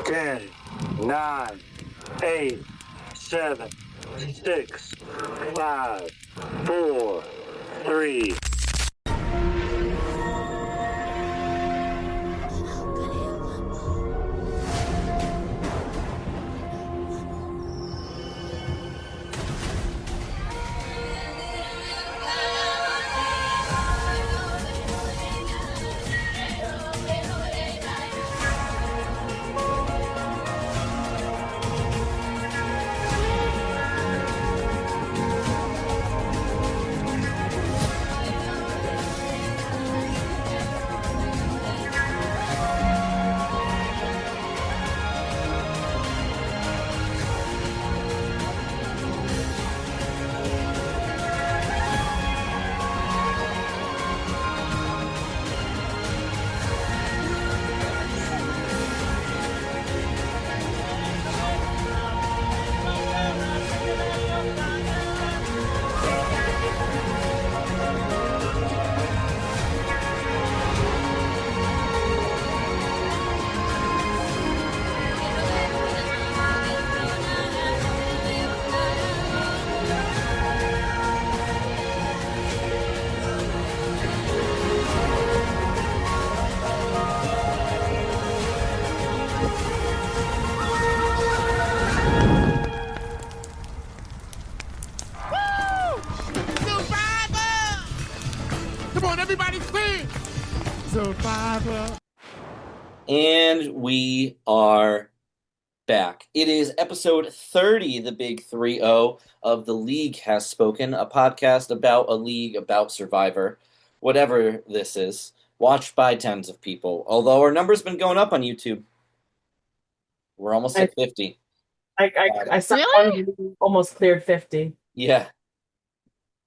10, 9, 8, 7, 6, 5, 4, 3. And we are back. It is episode 30, the big 3-0 of The League Has Spoken, a podcast about a league, about Survivor, whatever this is, watched by tens of people. Although our number's been going up on YouTube. We're almost at 50. I saw Really? one almost cleared 50. Yeah.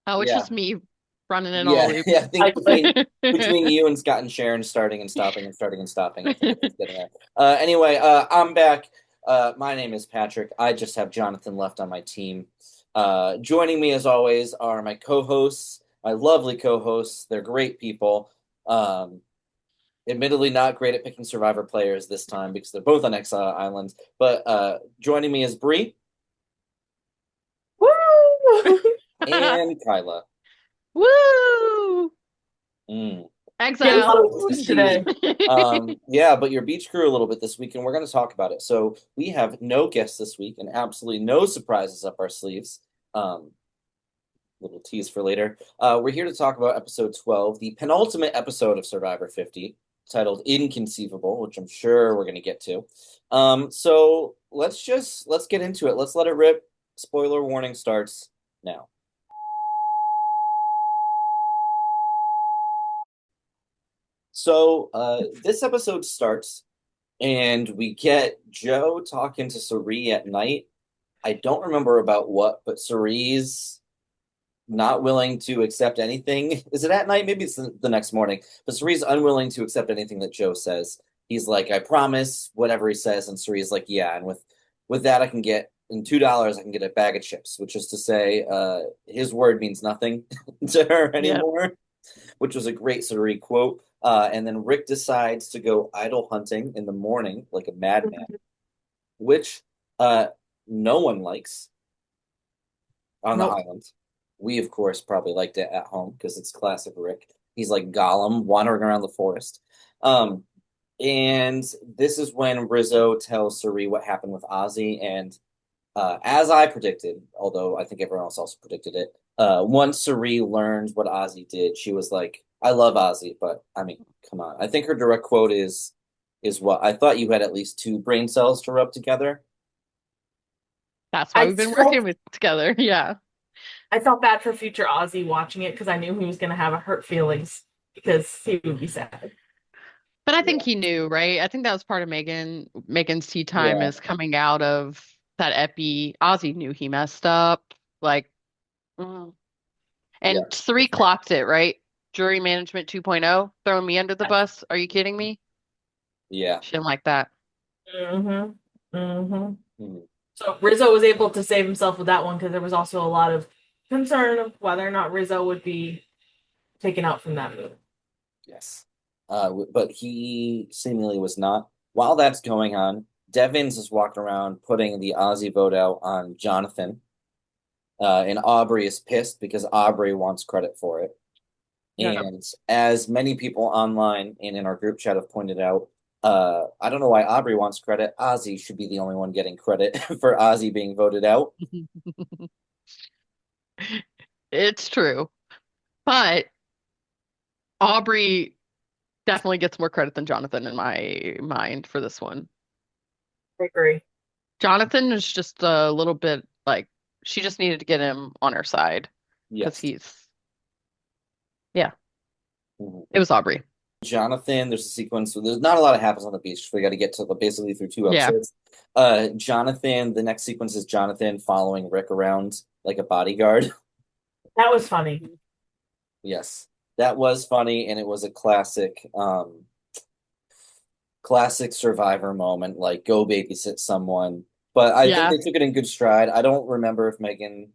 Oh, it's Yeah. just me running in Yeah, all loops. yeah, I think between you and Scott and Sharon starting and stopping and starting and stopping, I think it's getting there. Anyway, I'm back. My name is Patrick. I just have Jonathan left on my team. Joining me, as always, are my co-hosts, my lovely co-hosts. They're great people. Admittedly, not great at picking Survivor players this time because they're both on Exile Islands. But joining me is Bree Woo! and Kyla. Woo! Mm. Getting a lot Exile. of woods today. Yeah, but your beach crew a little bit this week, and we're going to talk about it. So we have no guests this week and absolutely no surprises up our sleeves. Little tease for later. We're here to talk about episode 12, the penultimate episode of Survivor 50, titled Inconceivable, which I'm sure we're going to get to. So let's get into it. Let's let it rip. Spoiler warning starts now. So this episode starts, and we get Joe talking to Cirie at night. I don't remember about what, but Cirie's not willing to accept anything. Is it at night? Maybe it's the next morning. But Cirie's unwilling to accept anything that Joe says. He's like, I promise, whatever he says. And Cirie's like, yeah. And with that, I can get, in $2, I can get a bag of chips, which is to say his word means nothing to her anymore, which was a great Cirie quote. And then Rick decides to go idol hunting in the morning like a madman, which no one likes on the island. We, of course, probably liked it at home because it's classic Rick. He's like Gollum wandering around the forest. And this is when Rizo tells Cirie what happened with Ozzy. And as I predicted, although I think everyone else also predicted it, once Cirie learned what Ozzy did, she was like, I love Ozzy, but I mean, come on. I think her direct quote is what? I thought you had at least 2 brain cells to rub together. That's why we've been working together. Yeah. I felt bad for future Ozzy watching it because I knew he was going to have hurt feelings because he would be sad. But I think he knew, right? I think that was part of Megan's tea time is coming out of that epi. Ozzy knew he messed up. Like, and Cirie clocked it, right? Jury management 2.0, throwing me under the bus. Are you kidding me? Yeah. Shit like that. So Rizo was able to save himself with that one because there was also a lot of concern of whether or not Rizo would be taken out from that move. Yes. But he seemingly was not. While that's going on, Devins is walking around putting the Ozzy vote out on Jonathan. And Aubrey is pissed because Aubrey wants credit for it. Yeah. And as many people online and in our group chat have pointed out, I don't know why Aubrey wants credit. Ozzy should be the only one getting credit for Ozzy being voted out. It's true. But Aubrey definitely gets more credit than Jonathan in my mind for this one. I agree. Jonathan is just a little bit like she just needed to get him on her side because Yes. yeah, Mhm. it was Aubrey. Jonathan, there's a sequence. So there's not a lot of happens on the beach. So we got to get to basically through 2 Yeah. episodes. Jonathan, the next sequence is Jonathan following Rick around like a bodyguard. That was funny. Yes, that was funny, and it was a classic Survivor moment, like go babysit someone. But I think Yeah. they took it in good stride. I don't remember if Megan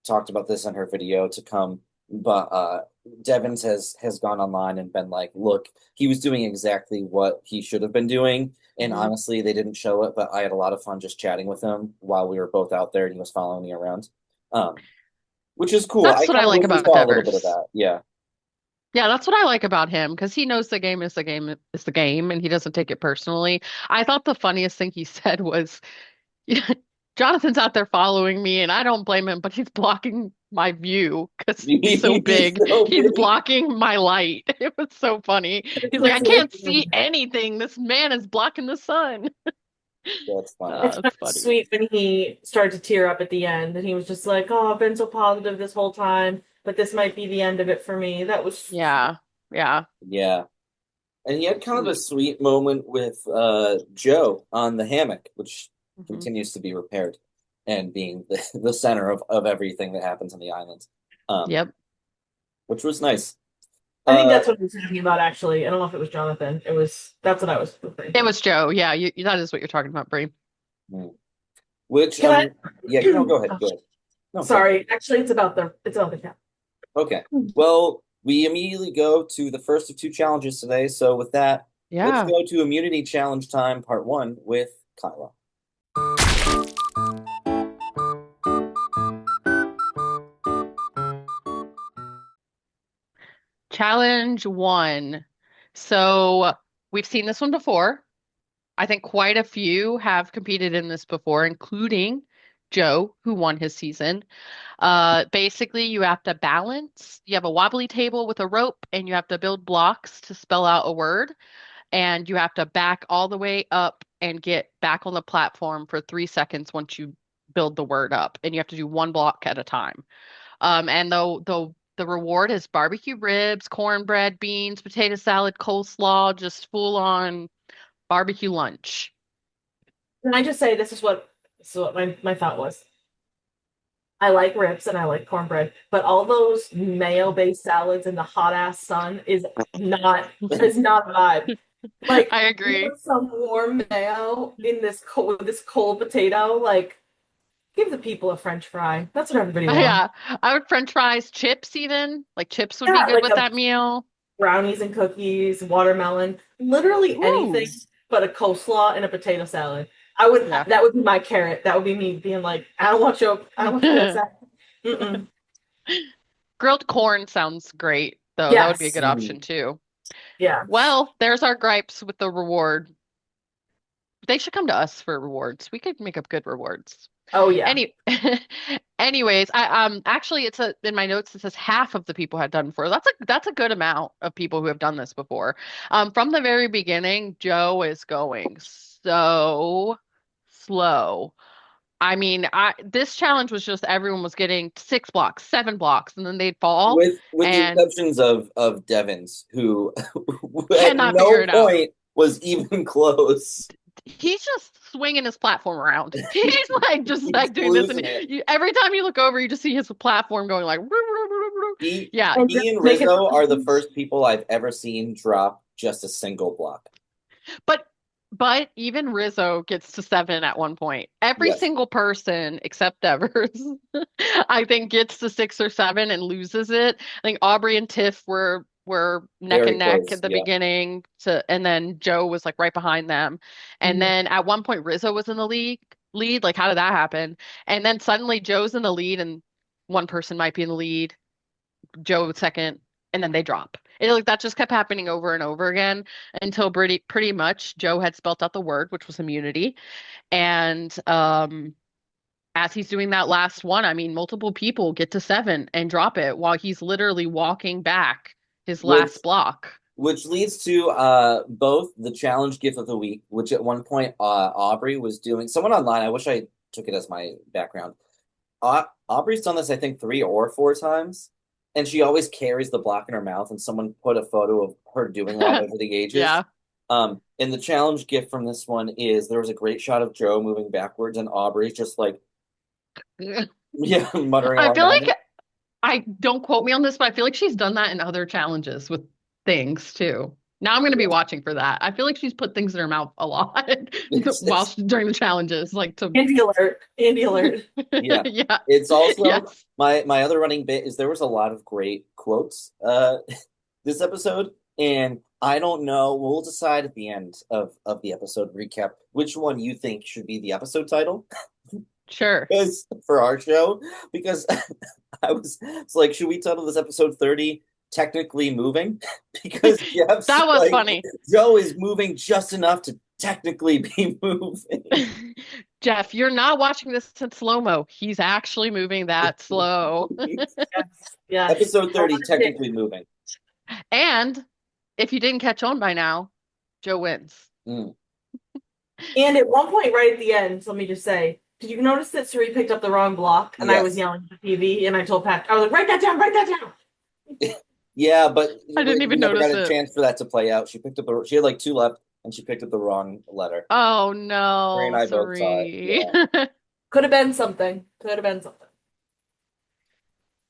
talked about this in her video to come, but Devins has gone online and been like, look, he was doing exactly what he should have been doing. And Mhm. honestly, they didn't show it, but I had a lot of fun just chatting with him while we were both out there and he was following me around. Which is cool. I That's what I kind of like wish we about saw a little bit of Devers. that. Yeah. Yeah, that's what I like about him because he knows the game is the game is the game and he doesn't take it personally. I thought the funniest thing he said was, Jonathan's out there following me and I don't blame him, but he's blocking my view because he's so He's big. so He's big. blocking my light. It was so funny. He's like, I can't see anything. This man is blocking the sun. That's funny. It's kind It's of funny. sweet when he started to tear up at the end, and he was just like, "Oh, I've been so positive this whole time, but this might be the end of it for me." That was Yeah. Yeah. Yeah. And he had kind of a Sweet. sweet moment with Joe on the hammock, which Mhm. continues to be repaired and being the center of everything that happens on the island, Yep. which was nice. I think Uh, that's what he was talking about, actually. I don't know if it was Jonathan. That's what I was It thinking. was Joe. Yeah, that is what you're talking about, Brie. which Can I? yeah, no, go ahead, go ahead. No, go ahead. Sorry, actually, it's about the cat. Okay. Well, we immediately go to the first of 2 challenges today. So with that, let's Yeah. go to immunity challenge time, part 1 with Kyla. Challenge 1. So we've seen this one before. I think quite a few have competed in this before, including Joe, who won his season. Basically, you have to balance. You have a wobbly table with a rope, and you have to build blocks to spell out a word. And you have to back all the way up and get back on the platform for 3 seconds once you build the word up. And you have to do one block at a time. And the reward is barbecue ribs, cornbread, beans, potato salad, coleslaw, just full on barbecue lunch. Can I just say this is what my thought was. I like ribs and I like cornbread, but all those mayo-based salads in the hot ass sun is not a vibe. Like, I you agree. want some warm mayo in this cold potato, like give the people a French fry. That's what everybody wants. Yeah, I would French fries, chips even. Like chips would be Yeah, good like with a that meal. brownies and cookies, watermelon, literally anything Ooh. but a coleslaw and a potato salad. I would Yeah. that would be my carrot. That would be me being like, I don't want you that salad. Mm-mm. Grilled corn sounds great, though. That would be a Yes. good option too. Yeah. Well, there's our gripes with the reward. They should come to us for rewards. We could make up good rewards. Oh yeah. Any, anyways, I actually it's in my notes it says half of the people had done before. That's a good amount of people who have done this before. From the very beginning, Joe is going so slow. I mean, this challenge was just everyone was getting 6 blocks, 7 blocks, and then they'd fall With the and exceptions of Devins, who at cannot figure no it out. point was even close. He's just swinging his platform around. He's like just He's like doing this, and losing it. every time you look over, you just see his platform going like. He Yeah, And he just and make it Rizzo are the first people I've ever seen drop just a single block. but even Rizzo gets to 7 at one point. Every Yes. single person except Devers, I think, gets to 6 or 7 and loses it. I think Aubrey and Tiff were were neck Very and neck close. at the Yeah. beginning and then Joe was like right behind them. And then at one point Rizzo was in the lead. Like, how did that happen? And then suddenly Joe's in the lead and one person might be in the lead, Joe second, and then they drop. Like that just kept happening over and over again until pretty much Joe had spelt out the word, which was immunity. And as he's doing that last one, I mean, multiple people get to 7 and drop it while he's literally walking back his Which last block. which leads to both the challenge gift of the week, which at one point Aubrey was doing. Someone online, I wish I took it as my background. Aubrey's done this, I think, 3 or 4 times, and she always carries the block in her mouth, and someone put a photo of her doing that over the ages. Yeah. And the challenge gift from this one is there was a great shot of Joe moving backwards, and Aubrey's just like, yeah, muttering I along feel behind like don't quote me on this, but I feel like she's done that in other challenges with things too. Now I'm going to be watching for that. I feel like she's put things in her mouth a lot during the challenges, like to Andy alert. Andy alert. Yeah. Yeah. It's also Yes. my other running bit is there was a lot of great quotes this episode, and I don't know. We'll decide at the end of the episode recap which one you think should be the episode title. Sure. Because for our show, because it's like, should we title this episode 30 technically moving? Because Jeff's That was like, funny. Joe is moving just enough to technically be moving. Jeff, you're not watching this in slow-mo. He's actually moving that slow. Yeah. Episode 30 technically moving. And if you didn't catch on by now, Joe wins. And at one point, right at the end, let me just say, did you notice that Suri picked up the wrong block? And Yes. I was yelling at the TV, and I told Pat, I was like, write that down, write that down. Yeah, but I didn't even never notice got a it. chance for that to play out. She had like 2 left, and she picked up the wrong letter. Oh no, Suri and I both saw it. Yeah. Could have been something. Could have been something.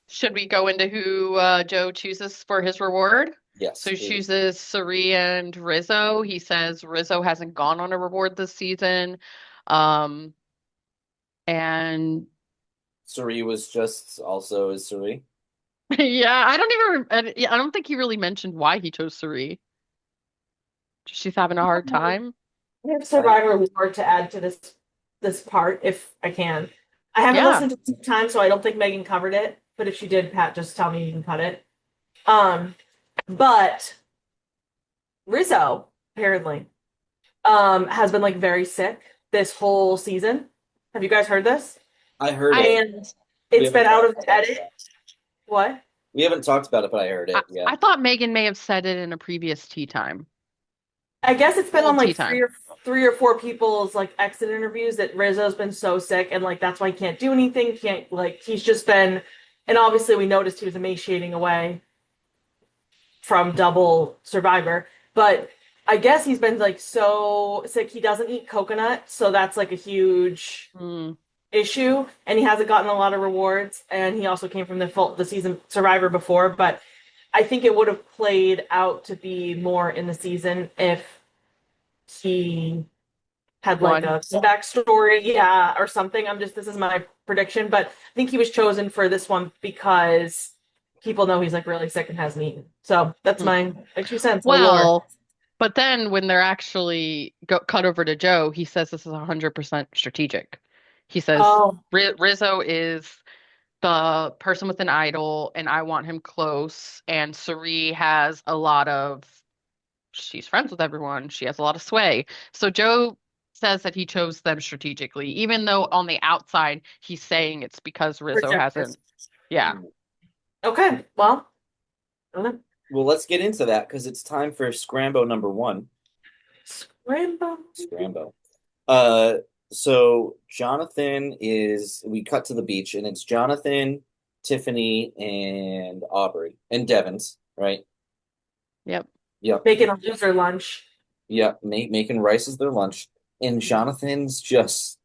Should we go into who Joe chooses for his reward? Yes. So he please. chooses Suri and Rizzo. He says Rizzo hasn't gone on a reward this season. And Suri was just also is Suri. yeah, I don't think he really mentioned why he chose Suri. She's having a hard time. I have Survivor Award to add to this part if I can. I haven't Yeah. listened to it time, so I don't think Megan covered it. But if she did, Pat, just tell me you can cut it. But Rizzo apparently has been like very sick this whole season. Have you guys heard this? I heard it. And it's been out of edit. What? We haven't talked about it, but I heard it. Yeah. I thought Megan may have said it in a previous tea time. I guess it's been on Tea like time. three or four people's like exit interviews that Rizzo's been so sick and like that's why he can't do anything. Can't like he's just been, and obviously we noticed he was emaciating away from double Survivor, but I guess he's been like so sick he doesn't eat coconut, so that's like a huge issue, and he hasn't gotten a lot of rewards, and he also came from the season Survivor before, but I think it would have played out to be more in the season if he had like a backstory, yeah, or something. This is my prediction, but I think he was chosen for this one because people know he's like really sick and hasn't eaten. So that's my 2 cents. Well, but then when they're actually cut over to Joe, he says this is 100% strategic. He says Rizzo is the person with an idol, and I want him close. And Suri has she's friends with everyone. She has a lot of sway. So Joe says that he chose them strategically, even though on the outside he's saying it's because Rizzo hasn't. Yeah. Okay. Well, I don't know. Well, let's get into that because it's time for Scrambo number 1. Scrambo. So Jonathan we cut to the beach, and it's Jonathan, Tiffany, and Aubrey, and Devon's, right? Yep. Making a loser lunch. Yep, making rice as their lunch. And Jonathan's just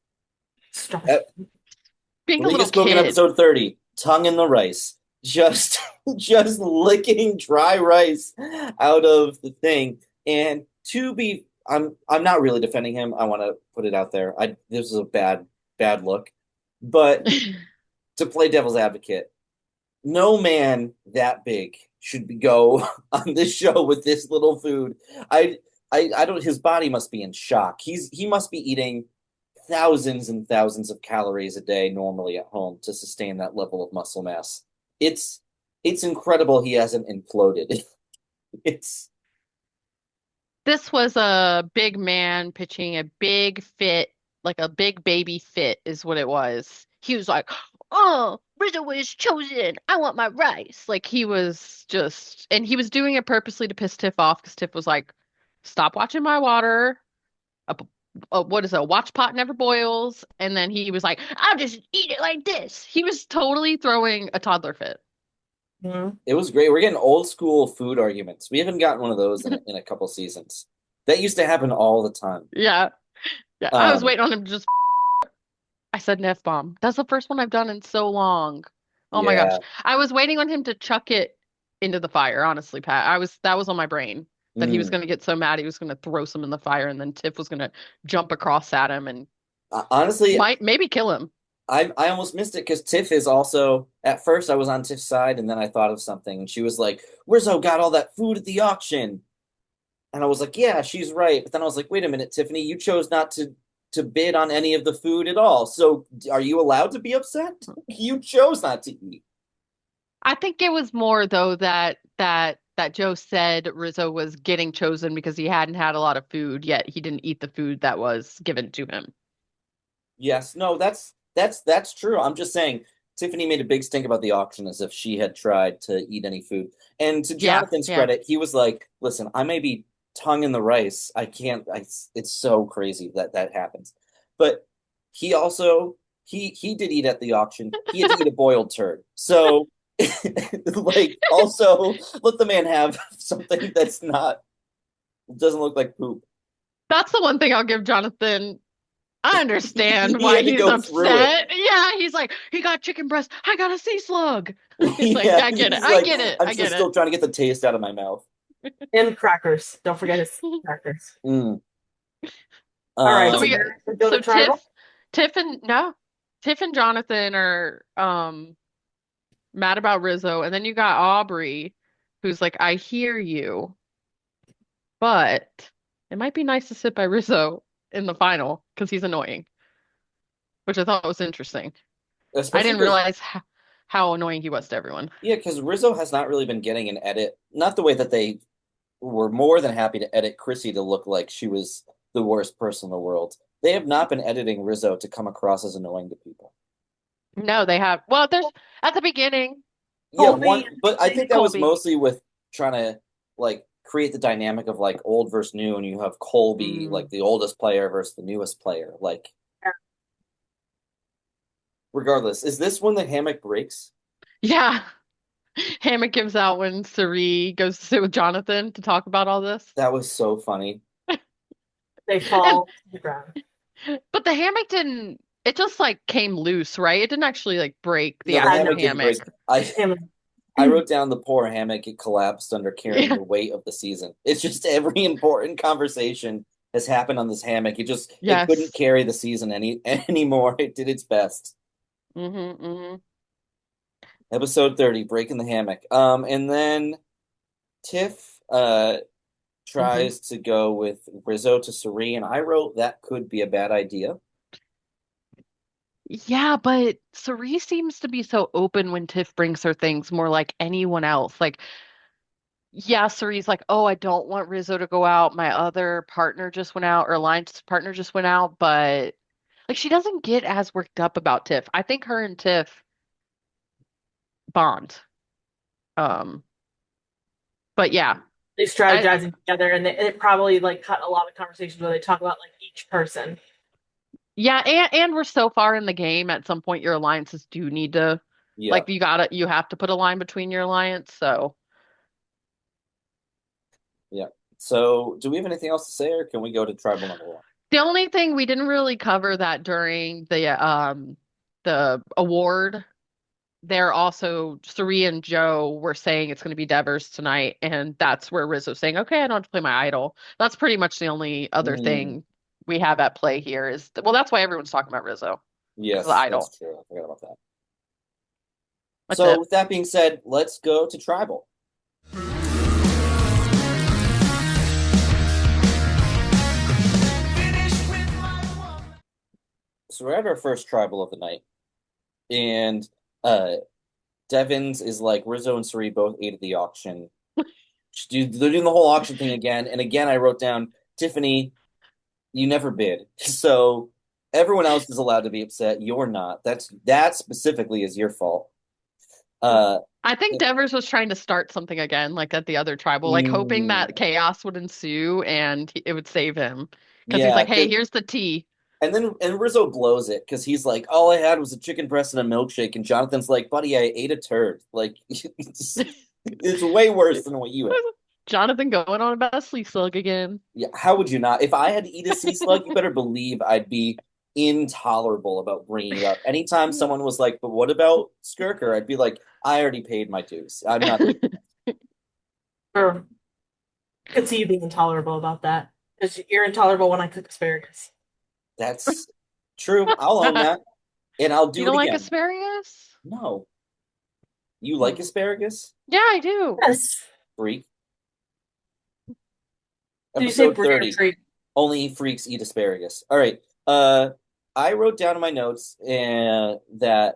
being a little spoken kid. Episode 30, tongue in the rice. Just licking dry rice out of the thing. And I'm not really defending him. I want to put it out there. This is a bad look. But to play devil's advocate, no man that big go on this show with this little food. I I don't. His body must be in shock. He must be eating thousands and thousands of calories a day normally at home to sustain that level of muscle mass. It's it's incredible he hasn't imploded. It's This was a big man pitching a big fit, like a big baby fit is what it was. He was like, "Oh, Rizzo was chosen. I want my rice." Like he was just, and he was doing it purposely to piss Tiff off because Tiff was like, "Stop watching my water. A, what is it? A watch pot never boils." And then he was like, "I'll just eat it like this." He was totally throwing a toddler fit. Mhm. it was great. We're getting old school food arguments. We haven't gotten one of those in a couple seasons. That used to happen all the time. Yeah, yeah. I was Um, waiting on him to just. I said an F-bomb. That's the first one I've done in so long. Oh my gosh. yeah. I was waiting on him to chuck it into the fire, honestly, Pat. That was on my brain that he was Mm. going to get so mad he was going to throw some in the fire and then Tiff was going to jump across at him and Honestly, might maybe kill him. I almost missed it because Tiff is also at first I was on Tiff's side and then I thought of something and she was like, Rizzo got all that food at the auction. And I was like, yeah, she's right. But then I was like, wait a minute, Tiffany, you chose not to bid on any of the food at all. So are you allowed to be upset? You chose not to eat. I think it was more though that Joe said Rizzo was getting chosen because he hadn't had a lot of food yet he didn't eat the food that was given to him. Yes, no, that's true. I'm just saying Tiffany made a big stink about the auction as if she had tried to eat any food. And to Yeah, Jonathan's yeah. credit, he was like, "Listen, I may be tongue in the rice. I can't. It's so crazy that that happens." But he also he did eat at the auction. He had to eat a boiled turd. So, like, also let the man have something that's not doesn't look like poop. That's the one thing I'll give Jonathan. I understand He why had to he's go through it. upset. Yeah, he's like, he got chicken breast. I got a sea slug. He's like, Yeah, I get it. he's I like, get it. I'm I just get it. still trying to get the taste out of my mouth. And crackers. Don't forget his crackers. Mm. All right, So so Um, we then we go to so tribal. Tiff and no, Tiff and Jonathan are mad about Rizzo, and then you got Aubrey, who's like, I hear you, but it might be nice to sit by Rizzo in the final because he's annoying, which I thought was interesting. I especially didn't because realize how annoying he was to everyone. yeah, because Rizzo has not really been getting an edit. Not the way that they were more than happy to edit Chrissy to look like she was the worst person in the world. They have not been editing Rizzo to come across as annoying to people. No, they have. Well, there's at the beginning, Yeah, Colby, one, but I think that was Colby. mostly with trying to like create the dynamic of like old versus new, and you have Colby, Mm, like the oldest player versus the newest player. Like, regardless, is this when the hammock breaks? yeah. Hammett gives out when Sari goes to sit with Jonathan to talk about all this. That was so funny. they And fall to the ground. but the hammock didn't it just like came loose, right? It didn't actually like break the No, the I actual know. hammock didn't break. hammock. Him. I wrote down the poor hammock. It collapsed under carrying Yeah. the weight of the season. It's just every important conversation has happened on this hammock. It couldn't Yes. carry the season anymore. It did its best. Mm-hmm. Episode 30, breaking the hammock. And then Tiff Mm-hmm. tries to go with Rizzo to Suri, and I wrote that could be a bad idea. Yeah, but Cerise seems to be so open when Tiff brings her things more like anyone else. Like, yeah, Cerise like, oh, I don't want Rizzo to go out. My other partner just went out, or alliance partner just went out, but like she doesn't get as worked up about Tiff. I think her and Tiff bond. Um, but yeah, They I strategizing together, and it probably like cut a lot of conversations where they talk about like each person. yeah, and we're so far in the game. At some point, your alliances do need to Yeah, like you have to put a line between your alliance. So yeah. So, do we have anything else to say, or can we go to tribal number one? the only thing we didn't really cover that during the award. They're also Suri and Joe were saying it's going to be Devers tonight, and that's where Rizzo's saying, "Okay, I don't have to play my idol." That's pretty much the only other Mm, thing we have at play here. Well, that's why everyone's talking about Rizzo because of the yes, idol. that's true. I forgot about that. That's So it. with that being said, let's go to Tribal. So we're at our first Tribal of the night. And Devins is like, Rizzo and Suri both ate at the auction. They're doing the whole auction thing again. And again, I wrote down, Tiffany, you never bid. So everyone else is allowed to be upset. You're not. That specifically is your fault. I think Devers was trying to start something again, like at the other tribal, like hoping that chaos would ensue and it would save him. Because he's Yeah, like, hey, here's the tea. and Rizzo blows it because he's like, all I had was a chicken breast and a milkshake, and Jonathan's like, buddy, I ate a turd. Like, it's way worse than what you had. Jonathan going on about a sleep slug again. Yeah, how would you not? If I had to eat a sea slug, you better believe I'd be intolerable about bringing it up. Anytime someone was like, but what about Skirker? I'd be like, I already paid my dues. I'm not. Or I could see you being intolerable about that. Because you're intolerable when I cook asparagus. That's true. I'll own that. And I'll do You it don't like again. asparagus? No. You like asparagus? Yeah, I do. Yes. Freak. Did you say Episode brie or 30. treat? Only freaks eat asparagus. All right. I wrote down in my notes that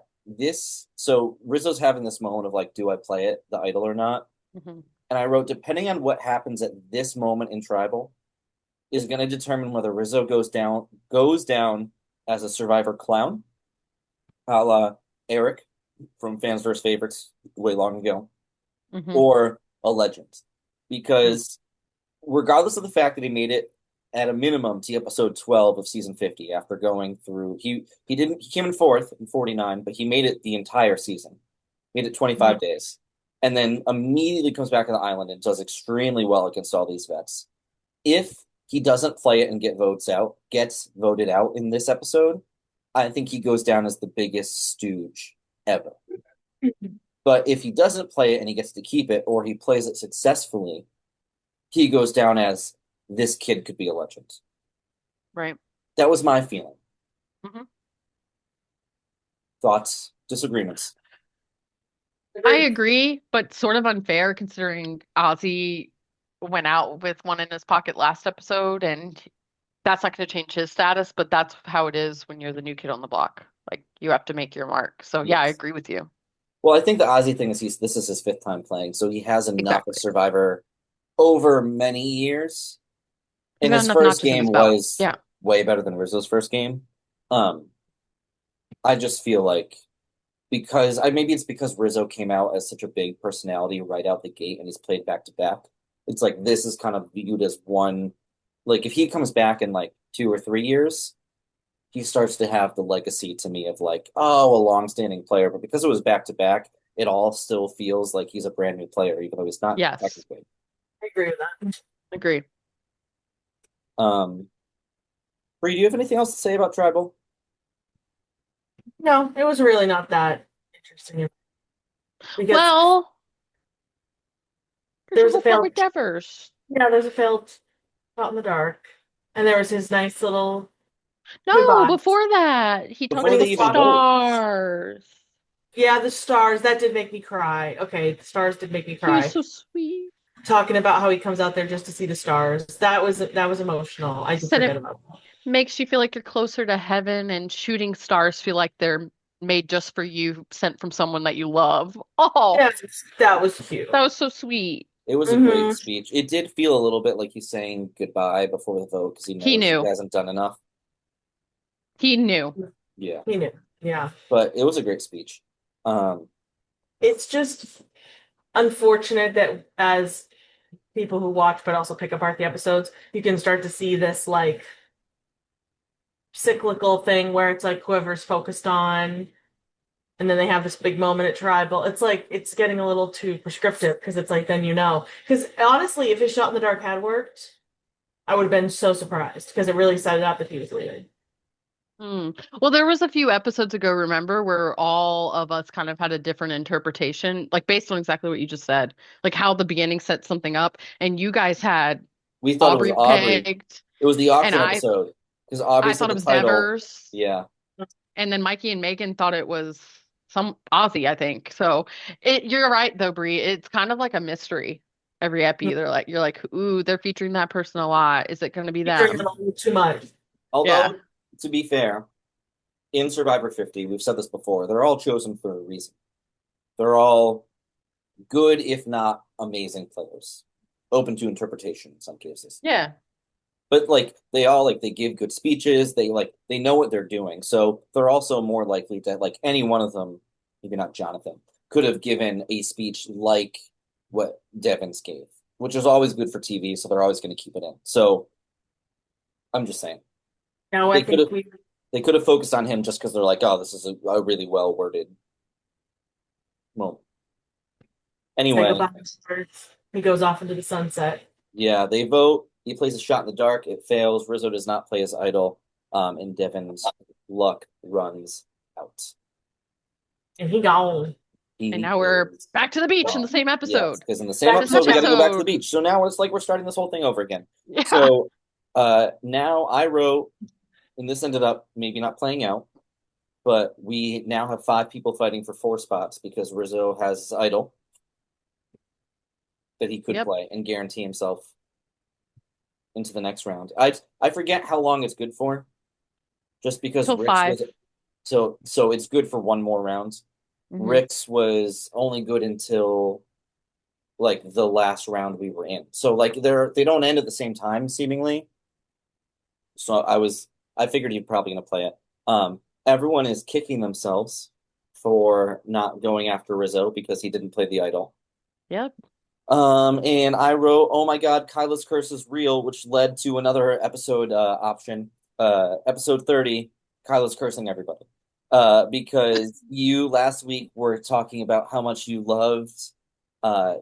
so Rizzo's having this moment of like, do I play it, the idol or not? Mhm. And I wrote, depending on what happens at this moment in Tribal, is going to determine whether Rizzo goes down as a survivor clown, a la Eric from Fans vs. Favorites way long ago, Mhm. or a legend. Because regardless of the fact that he made it at a minimum to episode 12 of season 50 after going through he came in fourth in 49, but he made it the entire season. Made it 25 days. And then immediately comes back on the island and does extremely well against all these vets. If he doesn't play it and gets voted out in this episode, I think he goes down as the biggest stooge ever. But if he doesn't play it and he gets to keep it, or he plays it successfully, he goes down as this kid could be a legend. Right. That was my feeling. Mhm. Thoughts? Disagreements? I agree, but sort of unfair considering Ozzy went out with one in his pocket last episode, and that's not going to change his status, but that's how it is when you're the new kid on the block. Like, you have to make your mark. So, yeah, I Yes. agree with you. Well, I think the Ozzy thing is this is his fifth time playing, so he has enough Exactly. of Survivor over many years. And He's got his enough first notches in his game belt. was Yeah. way better than Rizzo's first game. I just feel like maybe it's because Rizzo came out as such a big personality right out the gate and he's played back to back. It's like this is kind of viewed as one. Like if he comes back in like 2 or 3 years, he starts to have the legacy to me of like, oh, a long-standing player. But because it was back to back, it all still feels like he's a brand new player, even though he's not Yes. technically. I agree with that. Agree. Bree, do you have anything else to say about Tribal? No, it was really not that interesting. Because Well, there was there's a a whole part failed. with Devers. Yeah, there's a failed Out in the Dark. And there was his nice little No, goodbye. before that, he talked Before to they the even vote. stars. Yeah, the stars. That did make me cry. Okay, the stars did make me He cry. was so sweet. Talking about how he comes out there just to see the stars. That was emotional. I just Said forget it about that. makes you feel like you're closer to heaven, and shooting stars feel like they're made just for you, sent from someone that you love. Oh, Yes, that was cute. that was so sweet. It was a great speech. It did feel a little bit like he's saying goodbye before the vote because he knows He knew. he hasn't done enough. He knew. Yeah, He knew. Yeah. but it was a great speech. It's just unfortunate that as people who watch but also pick apart the episodes, you can start to see this like cyclical thing where it's like whoever's focused on, and then they have this big moment at Tribal. It's like it's getting a little too prescriptive because it's like then you know. Because honestly, if his Shot in the Dark had worked, I would have been so surprised because it really set it up that he was leaving. Well, there was a few episodes ago, remember, where all of us kind of had a different interpretation, like based on exactly what you just said, like how the beginning set something up, and you guys had We thought Aubrey it was Aubrey. pegged, It was the and auction episode because Aubrey I said thought the it was title. Devers, Yeah, and then Mikey and Megan thought it was some Ozzy, I think. So you're right though, Brie. It's kind of like a mystery. Every epi, you're like, ooh, they're featuring that person a lot. Is it going to be Featuring them? them a little too much. Although, Yeah. to be fair, in Survivor 50, we've said this before, they're all chosen for a reason. They're all good, if not amazing players. Open to interpretation in some cases. Yeah. But like they all like they give good speeches, they know what they're doing. So they're also more likely to like any one of them, maybe not Jonathan, could have given a speech like what Devon's gave, which is always good for TV, so they're always going to keep it in. So I'm just saying. Now They I could think have they could have focused on him just because they're like, oh, this is a really well worded moment. say Anyway, goodbye. He goes off into the sunset. yeah, they vote. He plays a shot in the dark. It fails. Rizzo does not play his idol. And Devon's luck runs out. And he gone. And now we're is back to the beach in the gone. same Yes, episode. because in the same Back to the episode, we got to go back to the episode. beach. So now it's like we're starting this whole thing over again. Yeah. So now I wrote, and this ended up maybe not playing out, but we now have 5 people fighting for 4 spots because Rizzo has his idol that he could Yep. play and guarantee himself into the next round. I forget how long it's good for, just because Till Rick's 5. so it's good for one more round. Mhm. Rick's was only good until like the last round we were in. So like they don't end at the same time seemingly. So I figured you're probably gonna play it. Everyone is kicking themselves for not going after Rizzo because he didn't play the idol. Yep. And I wrote, oh my God, Kyla's curse is real, which led to another episode option. Episode 30, Kyla's cursing everybody. Because you last week were talking about how much you loved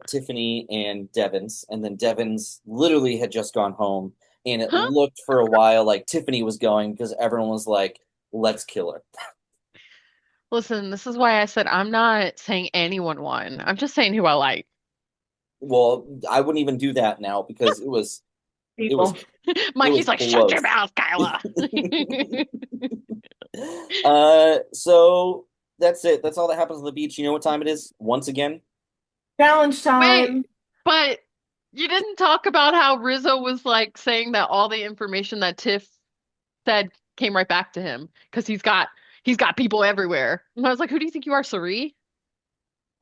Tiffany and Devon's, and then Devon's literally had just gone home, and it Huh? looked for a while like Tiffany was going because everyone was like, let's kill her. Listen, this is why I said I'm not saying anyone won. I'm just saying who I like. Well, I wouldn't even do that now because it was People. Mikey's like, shut your close. mouth, Kyla. So that's it. That's all that happens on the beach. You know what time it is? Once again, Challenge time. Wait, but you didn't talk about how Rizzo was like saying that all the information that Tiff said came right back to him because he's got people everywhere. And I was like, who do you think you are, Sari?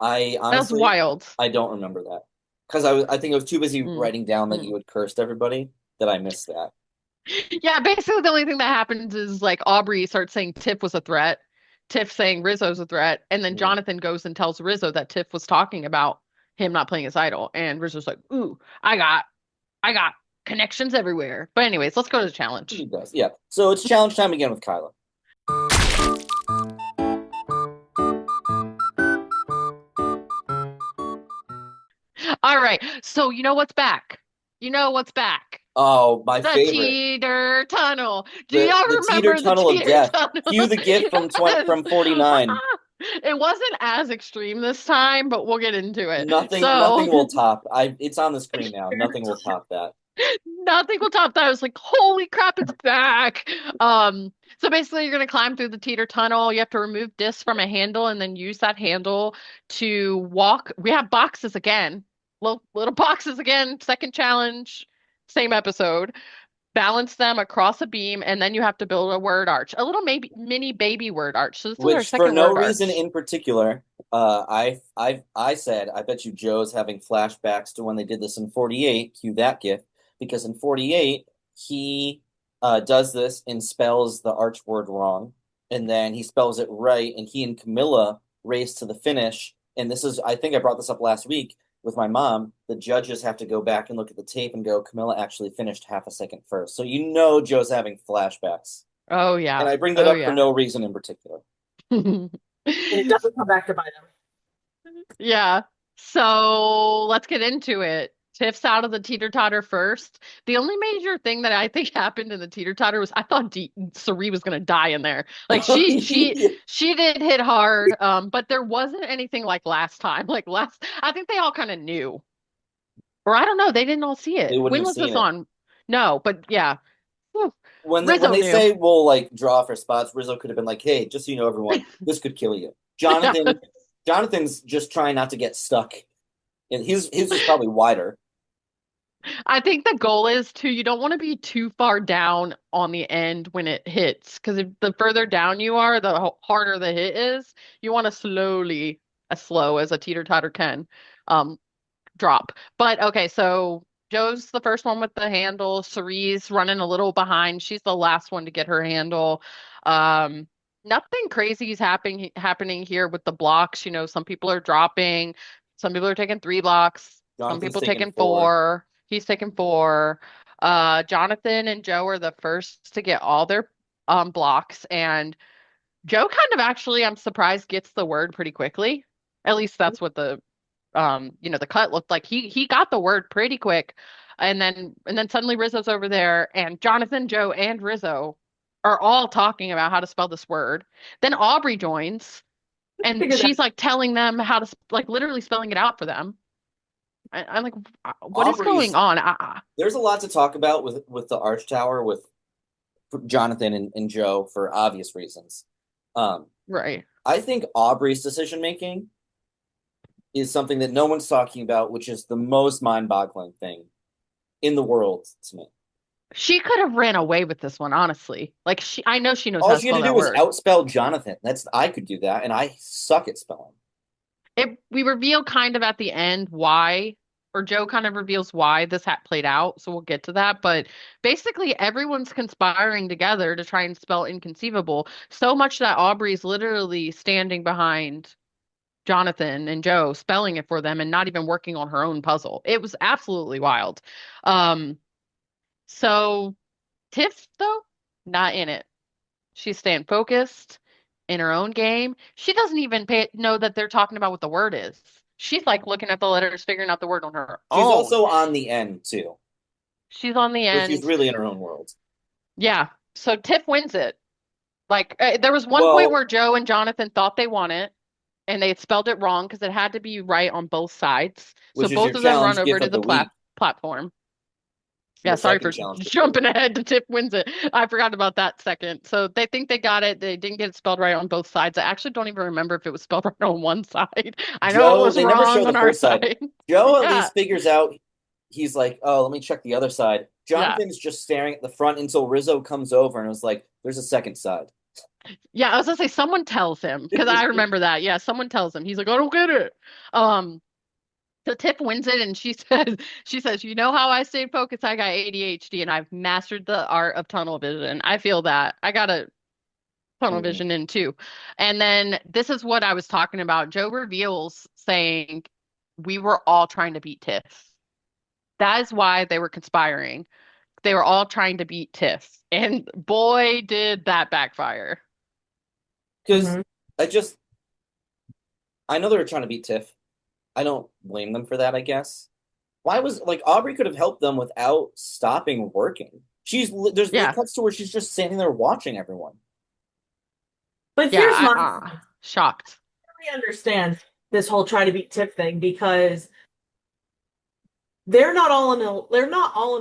I That was honestly wild. I don't remember that because I think I was too busy Mm. writing down that Mm. you had cursed everybody that I missed that. Yeah, basically the only thing that happens is like Aubrey starts saying Tiff was a threat, Tiff saying Rizzo's a threat, and then Mm. Jonathan goes and tells Rizzo that Tiff was talking about him not playing his idol, and Rizzo's like, "Ooh, I got connections everywhere." But anyways, let's go to the challenge. He does, yeah. So it's challenge time again with Kyla. All right, so you know what's back? You know what's back? Oh, my The favorite. teeter tunnel. Do The- y'all the remember teeter tunnel the of teeter death. tunnel? Cue the gift from Yes. from 49. It wasn't as extreme this time, but we'll get into it. Nothing will top. It's on the screen now. Nothing will top that. Nothing will top that. I was like, holy crap, it's back. So basically you're gonna climb through the teeter tunnel. You have to remove discs from a handle and then use that handle to walk. We have boxes again. Little boxes again. Second challenge, same episode. Balance them across a beam, and then you have to build a word arch, a little maybe mini baby word arch. So this is our Which, for second no word reason arch. in particular, I said, I bet you Joe's having flashbacks to when they did this in 48. Cue that gift, because in 48 he does this and spells the arch word wrong, and then he spells it right, and he and Camilla race to the finish. And this is, I think I brought this up last week with my mom. The judges have to go back and look at the tape and go, Camilla actually finished half a second first. So you know Joe's having flashbacks. Oh yeah. And I bring that up for no reason in particular. And it doesn't come back to bite him. Yeah. So let's get into it. Tiff's out of the teeter-totter first. The only major thing that I think happened in the teeter-totter was I thought Sari was gonna die in there. Like she did hit hard, but there wasn't anything like last time. I think they all kind of knew. Or I don't know, they didn't all see it. They wouldn't When have was seen this it. on? No, but yeah. Whew. When Rizzo they knew. say we'll like draw for spots, Rizzo could have been like, "Hey, just so you know, everyone, this could kill you." Jonathan, Jonathan's just trying not to get stuck, and his is probably wider. I think the goal is you don't want to be too far down on the end when it hits, because if the further down you are, the harder the hit is. You want to slowly, as slow as a teeter-totter can, um, drop. But okay, so Joe's the first one with the handle. Cerie's running a little behind. She's the last one to get her handle. Um, Nothing crazy is happening here with the blocks. Some people are dropping, some people are taking 3 blocks, some Jonathan's people taking taking 4. 4. He's taking 4. Jonathan and Joe are the first to get all their blocks, and Joe kind of actually, I'm surprised, gets the word pretty quickly. At least that's what the cut looked like. He got the word pretty quick. And then suddenly Rizzo's over there, and Jonathan, Joe, and Rizzo are all talking about how to spell this word. Then Aubrey joins, and Figure that. she's like telling them how to like literally spelling it out for them. I'm like, what is Aubrey's going on? There's a lot to talk about with the Arch Tower with Jonathan and Joe for obvious reasons. Right. I think Aubrey's decision making is something that no one's talking about, which is the most mind-boggling thing in the world to me. She could have ran away with this one, honestly. Like I know she knows how All to she had spell to do that was word. outspell Jonathan. I could do that, and I suck at spelling. We reveal kind of at the end why, or Joe kind of reveals why this hat played out. So we'll get to that. But basically, everyone's conspiring together to try and spell inconceivable. So much that Aubrey's literally standing behind Jonathan and Joe, spelling it for them and not even working on her own puzzle. It was absolutely wild. Um, so Tiff, though, not in it. She's staying focused in her own game. She doesn't even know that they're talking about what the word is. She's like looking at the letters, figuring out the word on her She's own. also on the end too, She's on the so she's end. really in her own world. Yeah. So Tiff wins it. Like there was one point Well, where Joe and Jonathan thought they won it, and they had spelled it wrong because it had to be right on both sides. So which is your both of them run challenge over gift to of the the week, platform. Yeah, the sorry second for challenge gift of the jumping week. ahead to Tip wins it. I forgot about that second. So they think they got it. They didn't get it spelled right on both sides. I actually don't even remember if it was spelled right on one side. I know it Joe, was they never show wrong the on full our side. side. Joe at Yeah. least figures out. He's like, oh, let me check the other side. Yeah. Jonathan's just staring at the front until Rizzo comes over and was like, there's a second side. Yeah, I was gonna say someone tells him because I remember that. Yeah, someone tells him. He's like, I don't get it. Um, so Tip wins it, and she says, you know how I stayed focused? I got ADHD, and I've mastered the art of tunnel vision. I feel that. I got a tunnel Mhm. vision in too. And then this is what I was talking about. Joe reveals saying we were all trying to beat Tiff. That is why they were conspiring. They were all trying to beat Tiff. And boy, did that backfire. Because Mhm. I just, I know they were trying to beat Tiff. I don't blame them for that, I guess. Why was, like, Aubrey could have helped them without stopping working. There's the Yeah. cuts to where she's just standing there watching everyone. But Yeah. here's my Shocked. I really understand this whole try to beat Tiff thing because they're not all in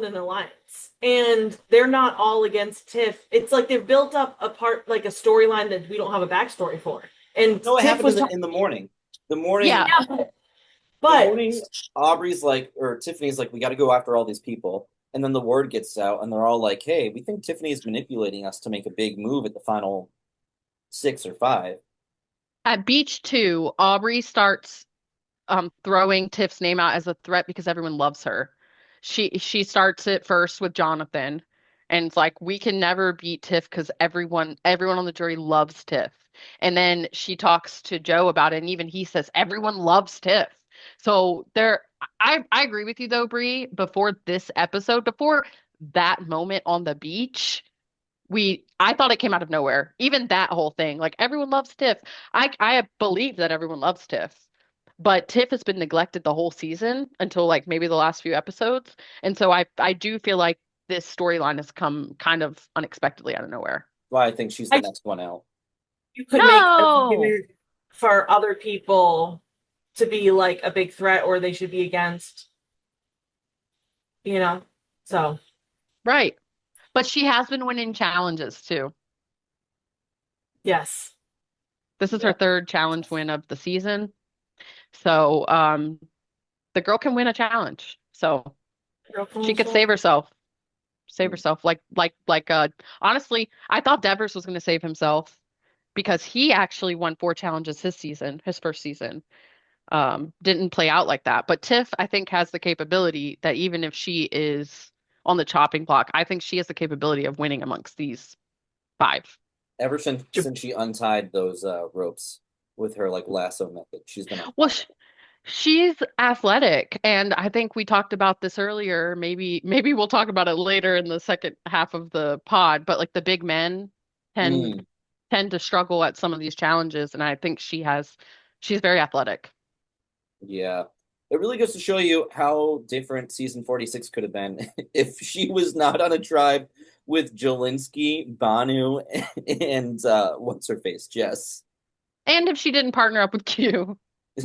an alliance and they're not all against Tiff. It's like they've built up a part like a storyline that we don't have a backstory for. And No, it Tiff happened was talking in the morning. The morning, Yeah. yeah, the but morning, Aubrey's like, or Tiffany's like, we got to go after all these people. And then the word gets out, and they're all like, hey, we think Tiffany is manipulating us to make a big move at the final 6 or 5. At Beach 2, Aubrey starts throwing Tiff's name out as a threat because everyone loves her. She starts it first with Jonathan, and it's like we can never beat Tiff because everyone on the jury loves Tiff. And then she talks to Joe about it, and even he says everyone loves Tiff. So I agree with you though, Bree. Before this episode, before that moment on the beach, I thought it came out of nowhere. Even that whole thing, like everyone loves Tiff. I believe that everyone loves Tiff. But Tiff has been neglected the whole season until like maybe the last few episodes. And so I do feel like this storyline has come kind of unexpectedly out of nowhere. Why I think she's the I next one out. you could make an No. argument for other people to be like a big threat or they should be against, you know. So Right. But she has been winning challenges too. yes. This is her third challenge win of the season. So the girl can win a challenge. So she could save herself. Save herself. Honestly, I thought Devers was going to save himself because he actually won 4 challenges his first season. Didn't play out like that. But Tiff, I think, has the capability that even if she is on the chopping block, I think she has the capability of winning amongst these 5. Ever since she untied those ropes with her like lasso method, she's been on Well, fire. she's athletic, and I think we talked about this earlier. Maybe we'll talk about it later in the second half of the pod, but like the big men tend tend to struggle at some of these challenges, and I think she's very athletic. Yeah. It really goes to show you how different season 46 could have been if she was not on a tribe with Jolinsky, Banu, and what's her face, Jess. And if she didn't partner up with Q,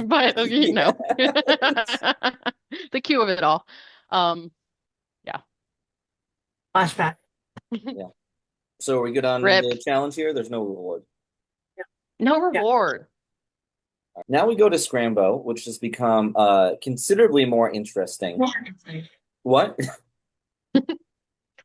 but Yeah. the Q of it all. Yeah. Flashback. Yeah. So are we good on Rip. the challenge here? There's no reward. No reward. Now we go to Scrambo, which has become considerably more interesting. What?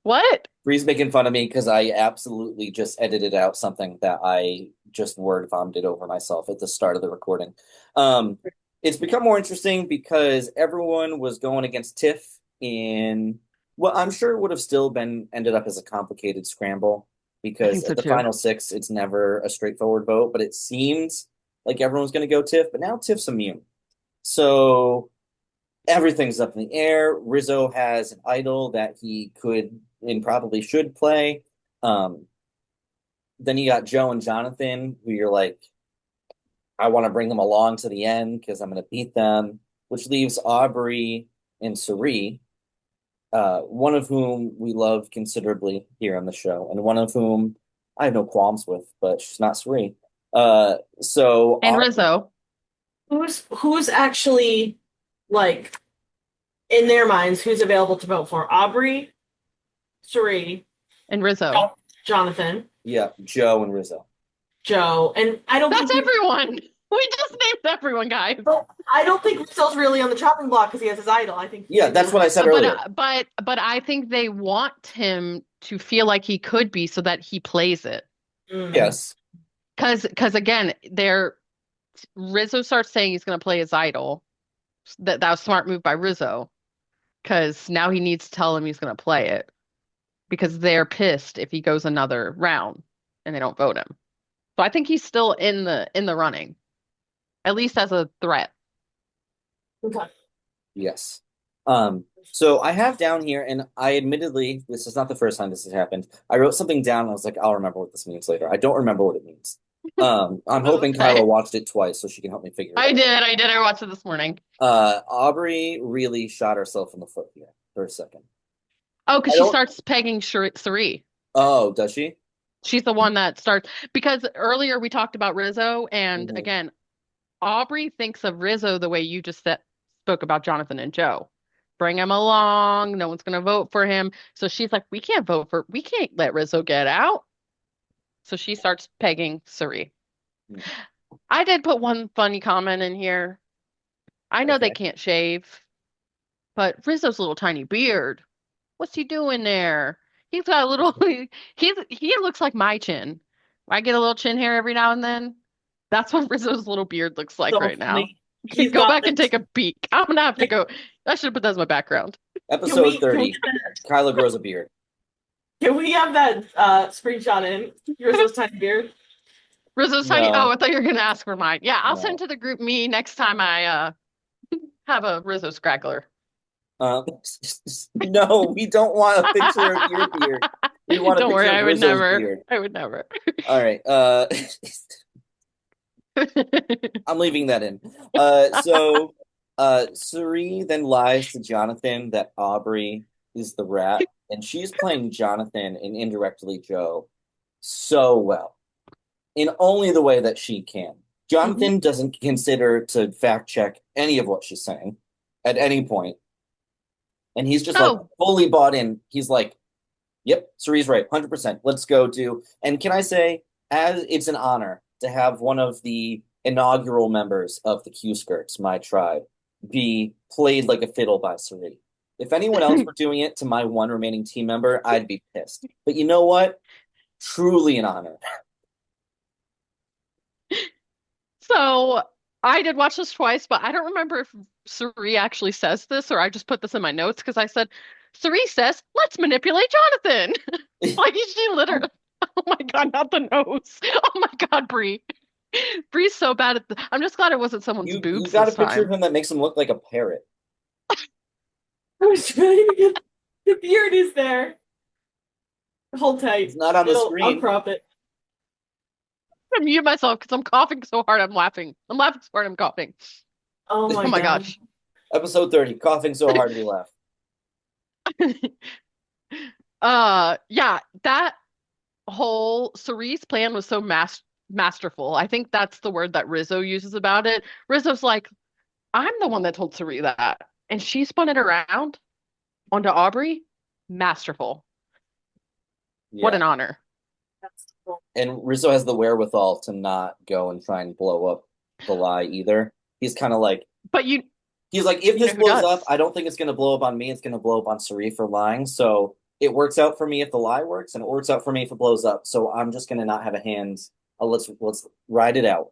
What? Bree's making fun of me because I absolutely just edited out something that I just word vomited over myself at the start of the recording. It's become more interesting because everyone was going against Tiff in what I'm sure would have still ended up as a complicated scramble because so at the too. final 6, it's never a straightforward vote, but it seems like everyone's going to go Tiff, but now Tiff's immune. So everything's up in the air. Rizo has an idol that he could and probably should play. Then you got Joe and Jonathan, who you're like, I want to bring them along to the end because I'm going to beat them, which leaves Aubrey and Suri, one of whom we love considerably here on the show, and one of whom I have no qualms with, but she's not Suri. And Rizo. Who's actually like in their minds who's available to vote for? Aubrey, Suri, And Rizo. Jonathan. Yeah, Joe and Rizo. Joe, and I don't That's think everyone. We just named everyone, guys. I don't think Rizzo's really on the chopping block because he has his idol. I think. Yeah, that's what I said earlier. But I think they want him to feel like he could be so that he plays it. Yes. Because again, Rizzo starts saying he's going to play his idol. That was a smart move by Rizzo. Because now he needs to tell him he's going to play it. Because they're pissed if he goes another round and they don't vote him. So I think he's still in the running, at least as a threat. Okay. Yes. So I have down here, and I admittedly, this is not the first time this has happened. I wrote something down and I was like, I'll remember what this means later. I don't remember what it means. I'm hoping Kyla watched it twice so she can help me figure it out. I did. I watched it this morning. Aubrey really shot herself in the foot here for a second. Oh, because she starts pegging Suri. Oh, does she? She's the one that starts, because earlier we talked about Rizzo, and again, Aubrey thinks of Rizzo the way you just spoke about Jonathan and Joe. Bring him along. No one's going to vote for him. So she's like, we can't let Rizzo get out. So she starts pegging Suri. I did put one funny comment in here. I know they can't shave, but Rizzo's little tiny beard. What's he doing there? He's got a little, he looks like my chin. I get a little chin hair every now and then. That's what Rizzo's little beard looks like right now. Go back and take a peek. I'm going to have to go. I should have put that as my background. Episode 30, Kyla grows a beard. Can we have that screenshot in? Rizzo's tiny beard. Rizzo's tiny. Oh, I thought you were going to ask for mine. Yeah, I'll send to the group me next time I have a Rizzo scraggler. No, we don't want a picture of your beard. We want a picture of Rizzo's beard. I would never. All right. I'm leaving that in. So Suri then lies to Jonathan that Aubrey is the rat, and she's playing Jonathan and indirectly Joe so well, in only the way that she can. Jonathan doesn't consider to fact check any of what she's saying at any point. And he's just like fully bought in. He's like, yep, Suri's right, 100%. Let's go do. And can I say, as it's an honor to have one of the inaugural members of the Q Skirts, my tribe, be played like a fiddle by Suri. If anyone else were doing it to my one remaining team member, I'd be pissed. But you know what? Truly an honor. So I did watch this twice, but I don't remember if Suri actually says this or I just put this in my notes because I said, Suri says, let's manipulate Jonathan. Like she literally, oh my God, not the nose. Oh my God, Bree. Bree's so bad at I'm just glad it wasn't someone's You boobs got a this picture of time. him that makes him look like a parrot. I was trying to get the beard is there. Hold tight. It's not on the I'll screen. crop it. I mute myself because I'm coughing so hard I'm laughing. I'm laughing so hard I'm coughing. Oh Oh my God. gosh. Episode 30, coughing so hard we laugh. Yeah, that whole Cerise plan was so masterful. I think that's the word that Rizzo uses about it. Rizzo's like, I'm the one that told Cerise that. And she spun it around onto Aubrey. Masterful. What Yeah. an honor. That's cool. And Rizzo has the wherewithal to not go and try and blow up the lie either. He's kind of like, But he's like, if you this know who blows does? up, I don't think it's going to blow up on me. It's going to blow up on Sari for lying. So it works out for me if the lie works, and it works out for me if it blows up. So I'm just going to not have a hand. Let's ride it out.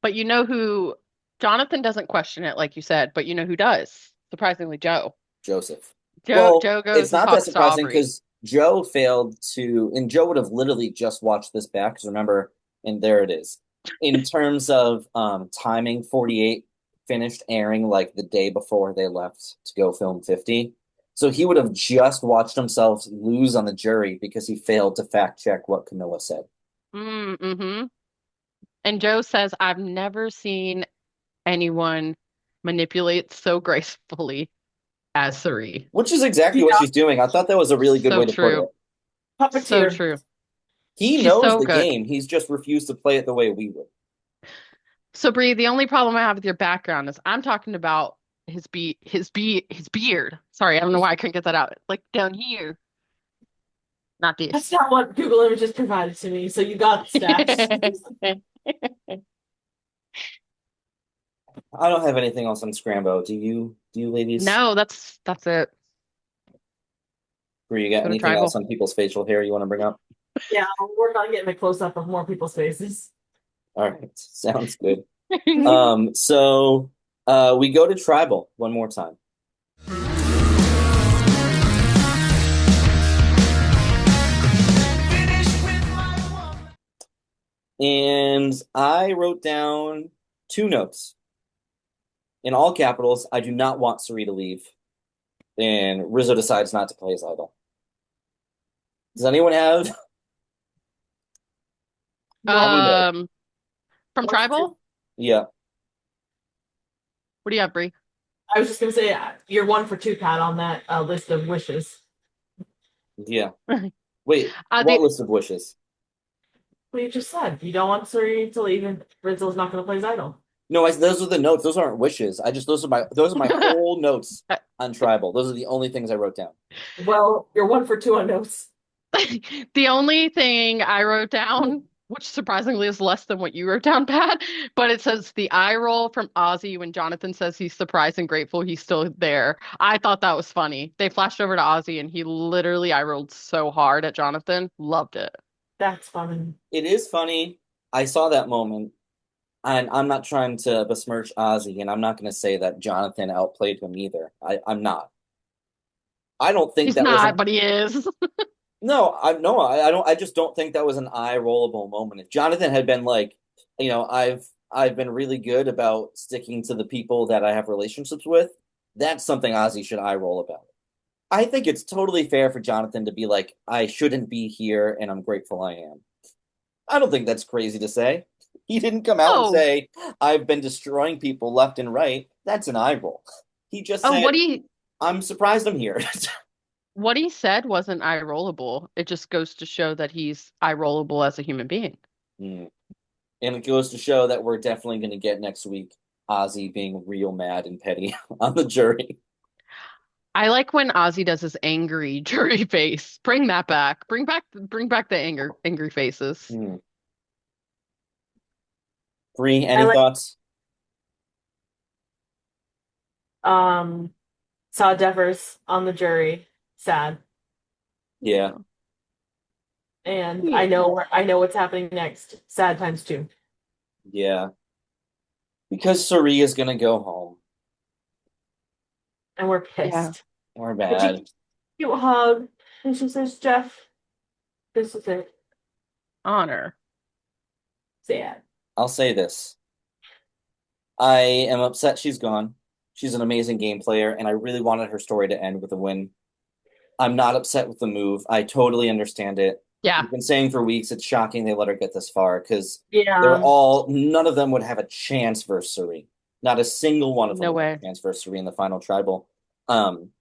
But you know who Jonathan doesn't question it, like you said, but you know who does? Surprisingly, Joe. Joseph. Joe Well, goes it's and not that talks to surprising Aubrey. because Joe failed to, and Joe would have literally just watched this back because remember, and there it is. In terms of timing, 48 finished airing like the day before they left to go film 50. So he would have just watched himself lose on the jury because he failed to fact check what Camilla said. Mm-hmm. And Joe says, I've never seen anyone manipulate so gracefully as Suri. Which is exactly what Yeah. she's doing. I thought that was a really good So way to put true. it. So Puppeteer. true. He She's knows so the good. game. He's just refused to play it the way we would. So Bree, the only problem I have with your background is I'm talking about his beard. Sorry, I don't know why I couldn't get that out. Like down here. Not That's this. not what Google Images provided to me, so you got stats. I don't have anything else on Scrambo. Do you ladies? No, that's it. Or you got Go to anything else tribal. on people's facial hair you want to bring up? Yeah, I'll work on getting a close up of more people's faces. All right, sounds good. So we go to tribal one more time. And I wrote down 2 notes. In all capitals, I do not want Sari to leave. And Rizzo decides not to play his idol. Does anyone have? From What's tribal? Yeah. What do you have, Bree? I was just gonna say you're 1 for 2, Pat, on that list of wishes. Yeah. Wait, what The list of wishes? What you just said. You don't want Suri to leave, and Rizzo's not gonna play his idol. No, those are the notes. Those aren't wishes. Those are my whole notes on tribal. Those are the only things I wrote down. Well, you're 1 for 2 on notes. The only thing I wrote down, which surprisingly is less than what you wrote down, Pat, but it says the eye roll from Ozzy when Jonathan says he's surprised and grateful he's still there. I thought that was funny. They flashed over to Ozzy and he literally eye rolled so hard at Jonathan. Loved it. That's funny. It is funny. I saw that moment, and I'm not trying to besmirch Ozzy, and I'm not going to say that Jonathan outplayed him either. I'm not. I don't think He's that was not, but he is. No, I don't. I just don't think that was an eye rollable moment. If Jonathan had been like, I've been really good about sticking to the people that I have relationships with, that's something Ozzy should eye roll about. I think it's totally fair for Jonathan to be like, I shouldn't be here, and I'm grateful I am. I don't think that's crazy to say. He didn't come out and Oh. say, I've been destroying people left and right. That's an eye roll. He just Oh, said, I'm surprised I'm here. what he said wasn't eye rollable. It just goes to show that he's eye rollable as a human being. And it goes to show that we're definitely going to get next week Ozzy being real mad and petty on the jury. I like when Ozzy does his angry jury face. Bring that back. Bring back the angry faces. Bree, I any like thoughts? Saw Devers on the jury. Sad. Yeah. And Yeah. I know what's happening next. Sad times two. Yeah. Because Suri is gonna go home. And we're Yeah. pissed. We're And she bad. gives you a hug and she says, Jeff, this is it. Honor. Sad. I'll say this. I am upset she's gone. She's an amazing game player, and I really wanted her story to end with a win. I'm not upset with the move. I totally understand it. Yeah. We've been saying for weeks it's shocking they let her get this far because Yeah. none of them would have a chance versus Suri. Not a single one of them No would have way. a chance versus Suri in the final tribal. Um,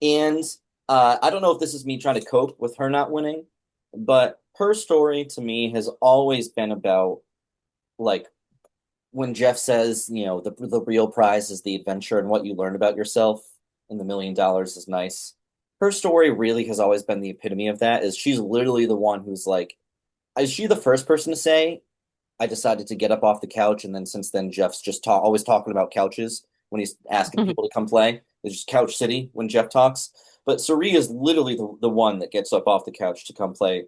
and I don't know if this is me trying to cope with her not winning, but her story to me has always been about like when Jeff says, the real prize is the adventure and what you learn about yourself, and the $1 million is nice. Her story really has always been the epitome of that. Is she's literally the one who's like, is she the first person to say, I decided to get up off the couch, and then since then Jeff's just always talking about couches when he's asking people to come play. It's just Couch City when Jeff talks. But Suri is literally the one that gets up off the couch to come play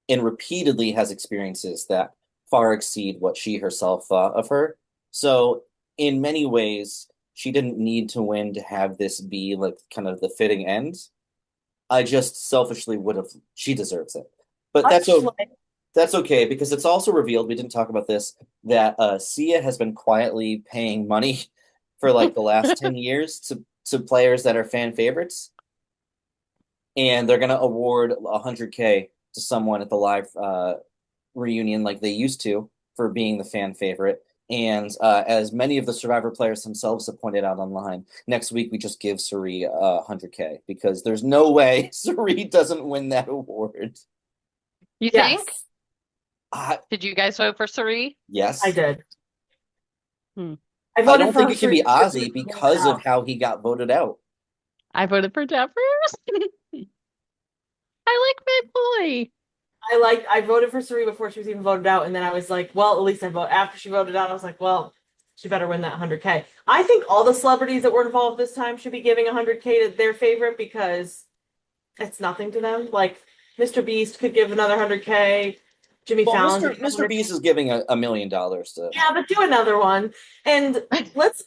and repeatedly has experiences that far exceed what she herself thought of her. So, in many ways, she didn't need to win to have this be like kind of the fitting end. I just selfishly would have. She deserves it, but Much like that's okay because it's also revealed. We didn't talk about this that Sia has been quietly paying money for like the last 10 years to players that are fan favorites, and they're gonna award 100K to someone at the live reunion like they used to for being the fan favorite. And as many of the Survivor players themselves have pointed out online, next week we just give Suri 100K because there's no way Suri doesn't win that award. You yes, think? Did you guys vote for Suri? Yes. I did. Hmm. I I voted don't for think her it can be because Ozzy because of how he got voted out. I voted for Devers. I like Big Boy. I voted for Suri before she was even voted out, and then I was like, well, at least I vote after she voted out. I was like, well, she better win that 100K. I think all the celebrities that were involved this time should be giving 100K to their favorite because it's nothing to them. Like Mr. Beast could give another 100K. Jimmy Well, Fallon Mr. could give Mr. Beast is giving $1 million to. yeah, but do another one, and let's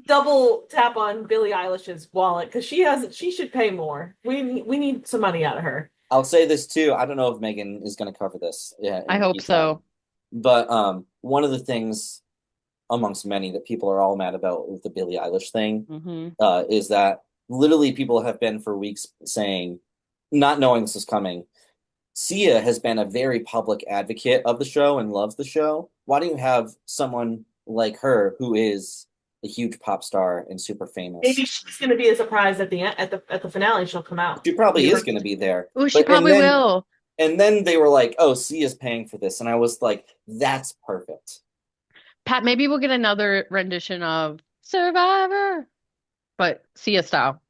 double tap on Billie Eilish's wallet because she should pay more. We need some money out of her. I'll say this too. I don't know if Megan is going to cover this. Yeah, I in hope tea time. so. But one of the things amongst many that people are all mad about with the Billie Eilish thing Hmm. is that literally people have been for weeks saying, not knowing this is coming, Sia has been a very public advocate of the show and loves the show. Why don't you have someone like her who is a huge pop star and super famous? Maybe she's going to be a surprise at the end at the finale. She'll come out. She probably is going to be there. Oh, she But and probably then will. and then they were like, "Oh, Sia's paying for this," and I was like, "That's perfect." Pat, maybe we'll get another rendition of Survivor, but Sia style.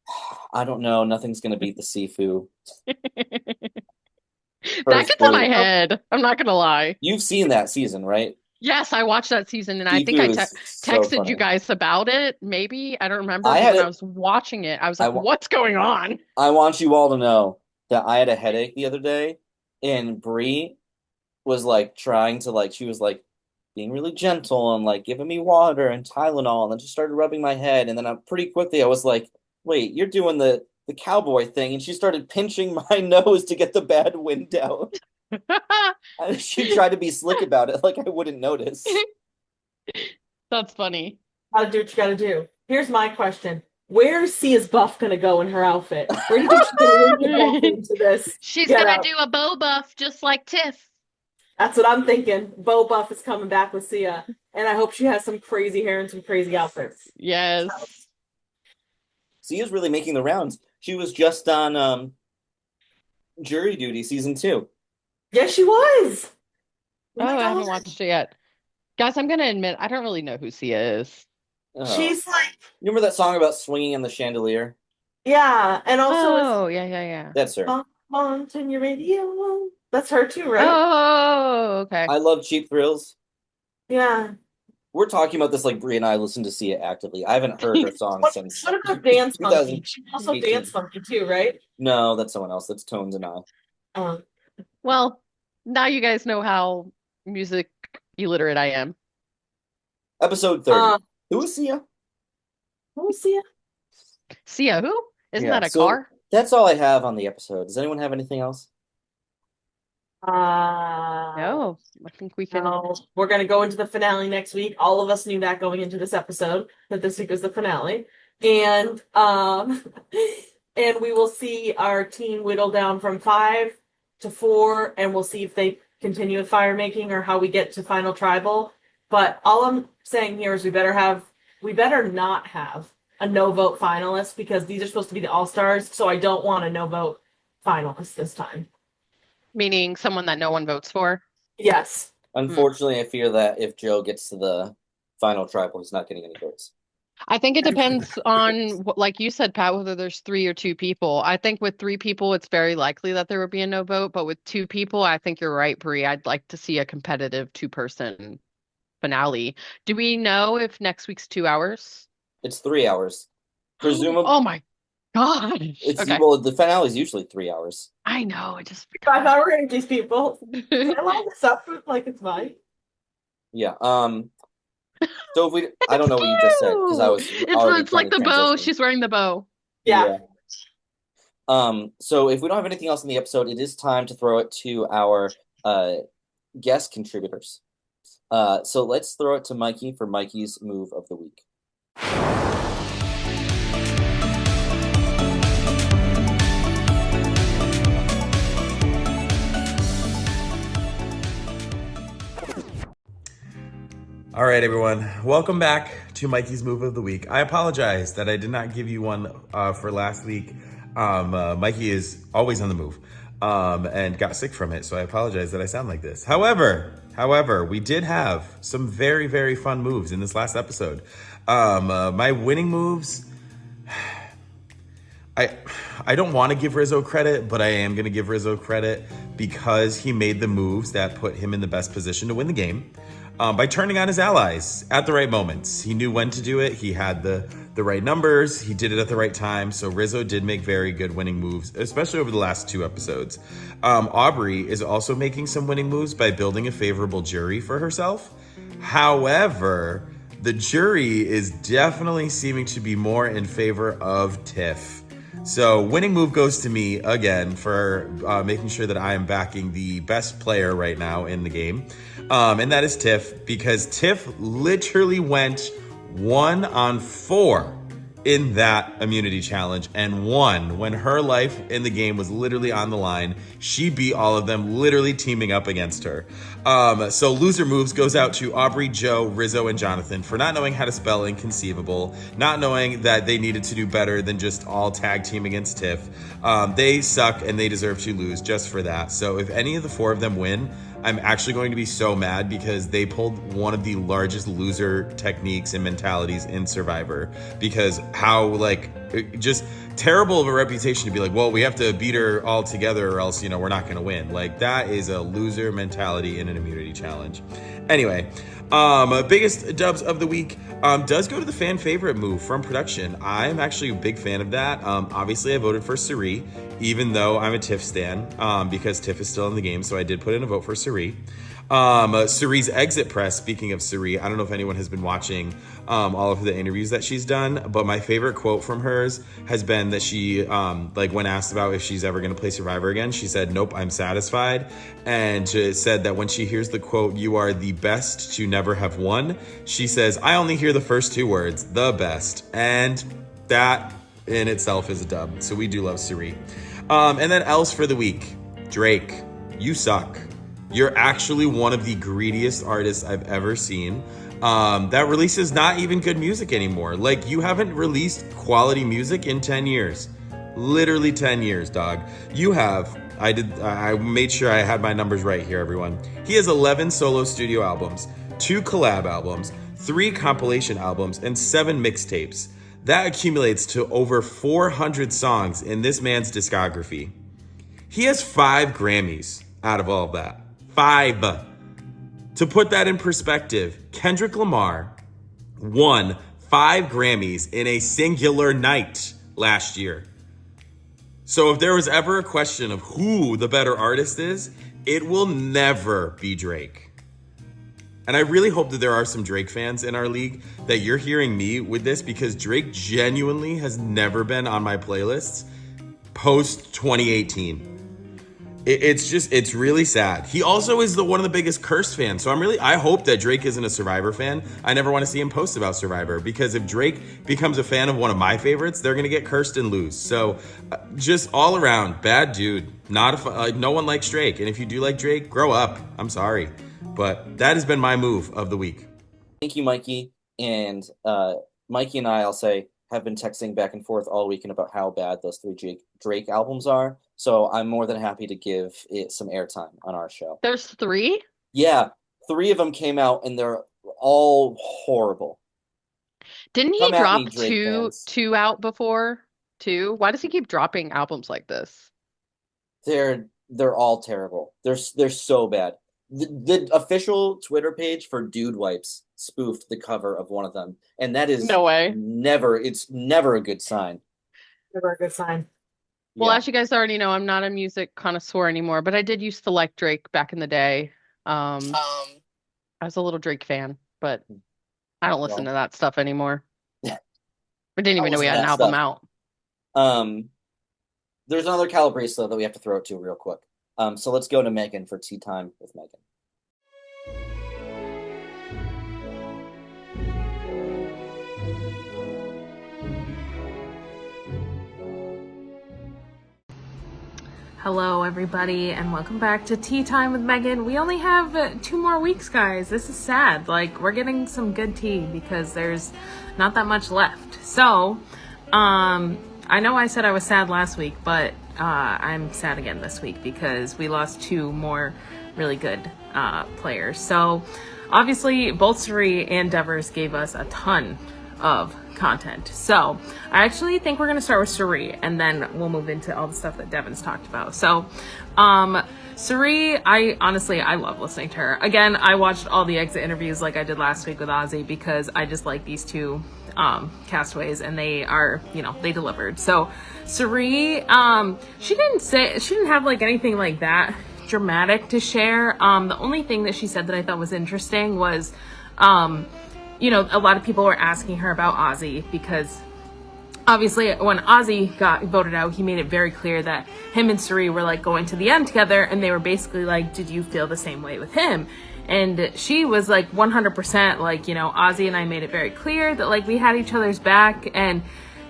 I don't know. Nothing's going to beat the Sifu. That gets in my head. I'm not gonna lie. You've seen that season, right? Yes, I watched that season, and I think Sifu I is so texted you funny. guys about it. Maybe I don't remember, I but had when I it. was watching it, I was I, like, wa- "What's going on?" I want you all to know that I had a headache the other day, and Bree was like trying to like she was like being really gentle and like giving me water and Tylenol, and then just started rubbing my head, and then pretty quickly I was like, "Wait, you're doing the cowboy thing," and she started pinching my nose to get the bad wind out. And she tried to be slick about it, like I wouldn't notice. That's funny. Gotta do what you gotta do. Here's my question: where's Sia's buff gonna go in her outfit? Where do you think she's gonna link the buff into this? She's Get gonna out. do a bow buff just like Tiff. That's what I'm thinking. Bo Buff is coming back with Sia, and I hope she has some crazy hair and some crazy outfits. Yes. Sia's really making the rounds. She was just on Jury Duty season 2. Yes, she was. Oh, my I haven't God. watched it yet. Guys, I'm gonna admit I don't really know who Sia is. Oh. She's like, You remember that song about swinging on the chandelier? yeah, and also Oh, yeah. That's her. on turn your radio. That's her too, right? Oh, okay. I love Cheap Thrills. Yeah. We're talking about this like Brie and I listen to Sia actively. I haven't heard her song since What about Dance Monkey? 2018. She also Dance Monkey too, right? No, that's someone else. That's Tones and I. Um, Well, now you guys know how music illiterate I am. Episode 30. uh, Who is Sia? let me see it. Sia, who? Isn't Yeah, that a so car? that's all I have on the episode. Does anyone have anything else? No, I think we can. No, we're gonna go into the finale next week. All of us knew that going into this episode that this week was the finale, and and we will see our team whittle down from 5 to 4, and we'll see if they continue with fire making or how we get to final tribal. But all I'm saying here is we better not have a no vote finalist because these are supposed to be the all stars. So I don't want a no vote finalist this time. Meaning someone that no one votes for. Yes. Unfortunately, I fear that if Joe gets to the final tribal, he's not getting any votes. I think it depends on, like you said, Pat, whether there's 3 or 2 people. I think with 3 people, it's very likely that there would be a no vote. But with 2 people, I think you're right, Brie. I'd like to see a competitive 2-person finale. Do we know if next week's 2 hours? It's 3 hours. Presumably. Oh my gosh. It's Okay. well, the finale is usually 3 hours. I know. I just 5 hour these people. I line this up like it's mine. Yeah. So if I don't know what you just said because I was already it's like the bow. transition. She's wearing the bow. Yeah. So if we don't have anything else in the episode, it is time to throw it to our guest contributors. So let's throw it to Mikey for Mikey's move of the week. All right, everyone. Welcome back to Mikey's Move of the Week. I apologize that I did not give you one for last week. Mikey is always on the move and got sick from it, so I apologize that I sound like this. However, we did have some very, very fun moves in this last episode. My winning moves... I don't want to give Rizo credit, but I am going to give Rizo credit because he made the moves that put him in the best position to win the game. By turning on his allies at the right moments. He knew when to do it. He had the right numbers. He did it at the right time. So Rizo did make very good winning moves, especially over the last 2 episodes. Aubrey is also making some winning moves by building a favorable jury for herself. However, the jury is definitely seeming to be more in favor of Tiff. So winning move goes to me again for making sure that I am backing the best player right now in the game. And that is Tiff, because Tiff literally went 1 on 4 in that immunity challenge and won when her life in the game was literally on the line. She beat all of them, literally teaming up against her. So loser moves goes out to Aubrey, Joe, Rizo, and Jonathan for not knowing how to spell inconceivable, not knowing that they needed to do better than just all tag team against Tiff. They suck and they deserve to lose just for that. So if any of the 4 of them win, I'm actually going to be so mad because they pulled one of the largest loser techniques and mentalities in Survivor, because how just terrible of a reputation to be like, well, we have to beat her all together or else, we're not going to win. Like, that is a loser mentality in an immunity challenge. Anyway, biggest dubs of the week does go to the fan favorite move from production. I'm actually a big fan of that. Obviously, I voted for Suri, even though I'm a Tiff stan, because Tiff is still in the game, so I did put in a vote for Suri. Suri's exit press, speaking of Suri, I don't know if anyone has been watching all of the interviews that she's done, but my favorite quote from hers has been that she, when asked about if she's ever going to play Survivor again, she said, nope, I'm satisfied. And she said that when she hears the quote, you are the best to never have won, she says, I only hear the first 2 words, the best. And that in itself is a dub. So we do love Suri. And then else for the week, Drake, you suck. You're actually one of the greediest artists I've ever seen. That releases not even good music anymore. Like, you haven't released quality music in 10 years. Literally 10 years, dog. You have. I made sure I had my numbers right here, everyone. He has 11 solo studio albums, 2 collab albums, 3 compilation albums, and 7 mixtapes. That accumulates to over 400 songs in this man's discography. He has 5 Grammys out of all of that. 5. To put that in perspective, Kendrick Lamar won 5 Grammys in a singular night last year. So if there was ever a question of who the better artist is, it will never be Drake. And I really hope that there are some Drake fans in our league that you're hearing me with this, because Drake genuinely has never been on my playlists post 2018. It's really sad. He also is one of the biggest Cursed fans. So I hope that Drake isn't a Survivor fan. I never want to see him post about Survivor, because if Drake becomes a fan of one of my favorites, they're going to get cursed and lose. So just all around, bad dude. No one likes Drake. And if you do like Drake, grow up. I'm sorry. But that has been my move of the week. Thank you, Mikey. And Mikey and I'll say, have been texting back and forth all weekend about how bad those 3 Drake albums are. So I'm more than happy to give it some airtime on our show. There's 3? Yeah, 3 of them came out and they're all horrible. Didn't he drop two out before? 2? Why does he keep dropping albums like this? They're all terrible. They're so bad. The official Twitter page for Dude Wipes spoofed the cover of one of them, and that is no way. It's never a good sign. Never a good sign. Well, as you guys already know, I'm not a music connoisseur anymore, but I did used to like Drake back in the day. I was a little Drake fan, but I don't listen to that stuff anymore. I didn't even know he had an album out. There's another Calabrese that we have to throw it to real quick. So let's go to Megan for Tea Time with Megan. Hello, everybody, and welcome back to Tea Time with Megan. We only have 2 more weeks, guys. This is sad. Like, we're getting some good tea because there's not that much left. So, I know I said I was sad last week, but I'm sad again this week because we lost 2 more really good players. So, obviously, both Suri and Devers gave us a ton of content. So I actually think we're going to start with Suri, and then we'll move into all the stuff that Devin's talked about. So Suri, I love listening to her. Again, I watched all the exit interviews like I did last week with Ozzy because I just like these 2 castaways, and they are, they delivered. So Suri, she didn't have like anything like that dramatic to share. The only thing that she said that I thought was interesting was a lot of people were asking her about Ozzy because obviously when Ozzy got voted out, he made it very clear that him and Suri were like going to the end together, and they were basically like, did you feel the same way with him? And she was like 100% like, Ozzy and I made it very clear that like we had each other's back, and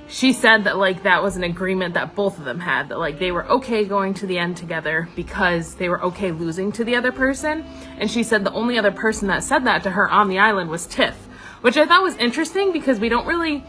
she said that like that was an agreement that both of them had, that like they were okay going to the end together because they were okay losing to the other person. And she said the only other person that said that to her on the island was Tiff, which I thought was interesting because we don't really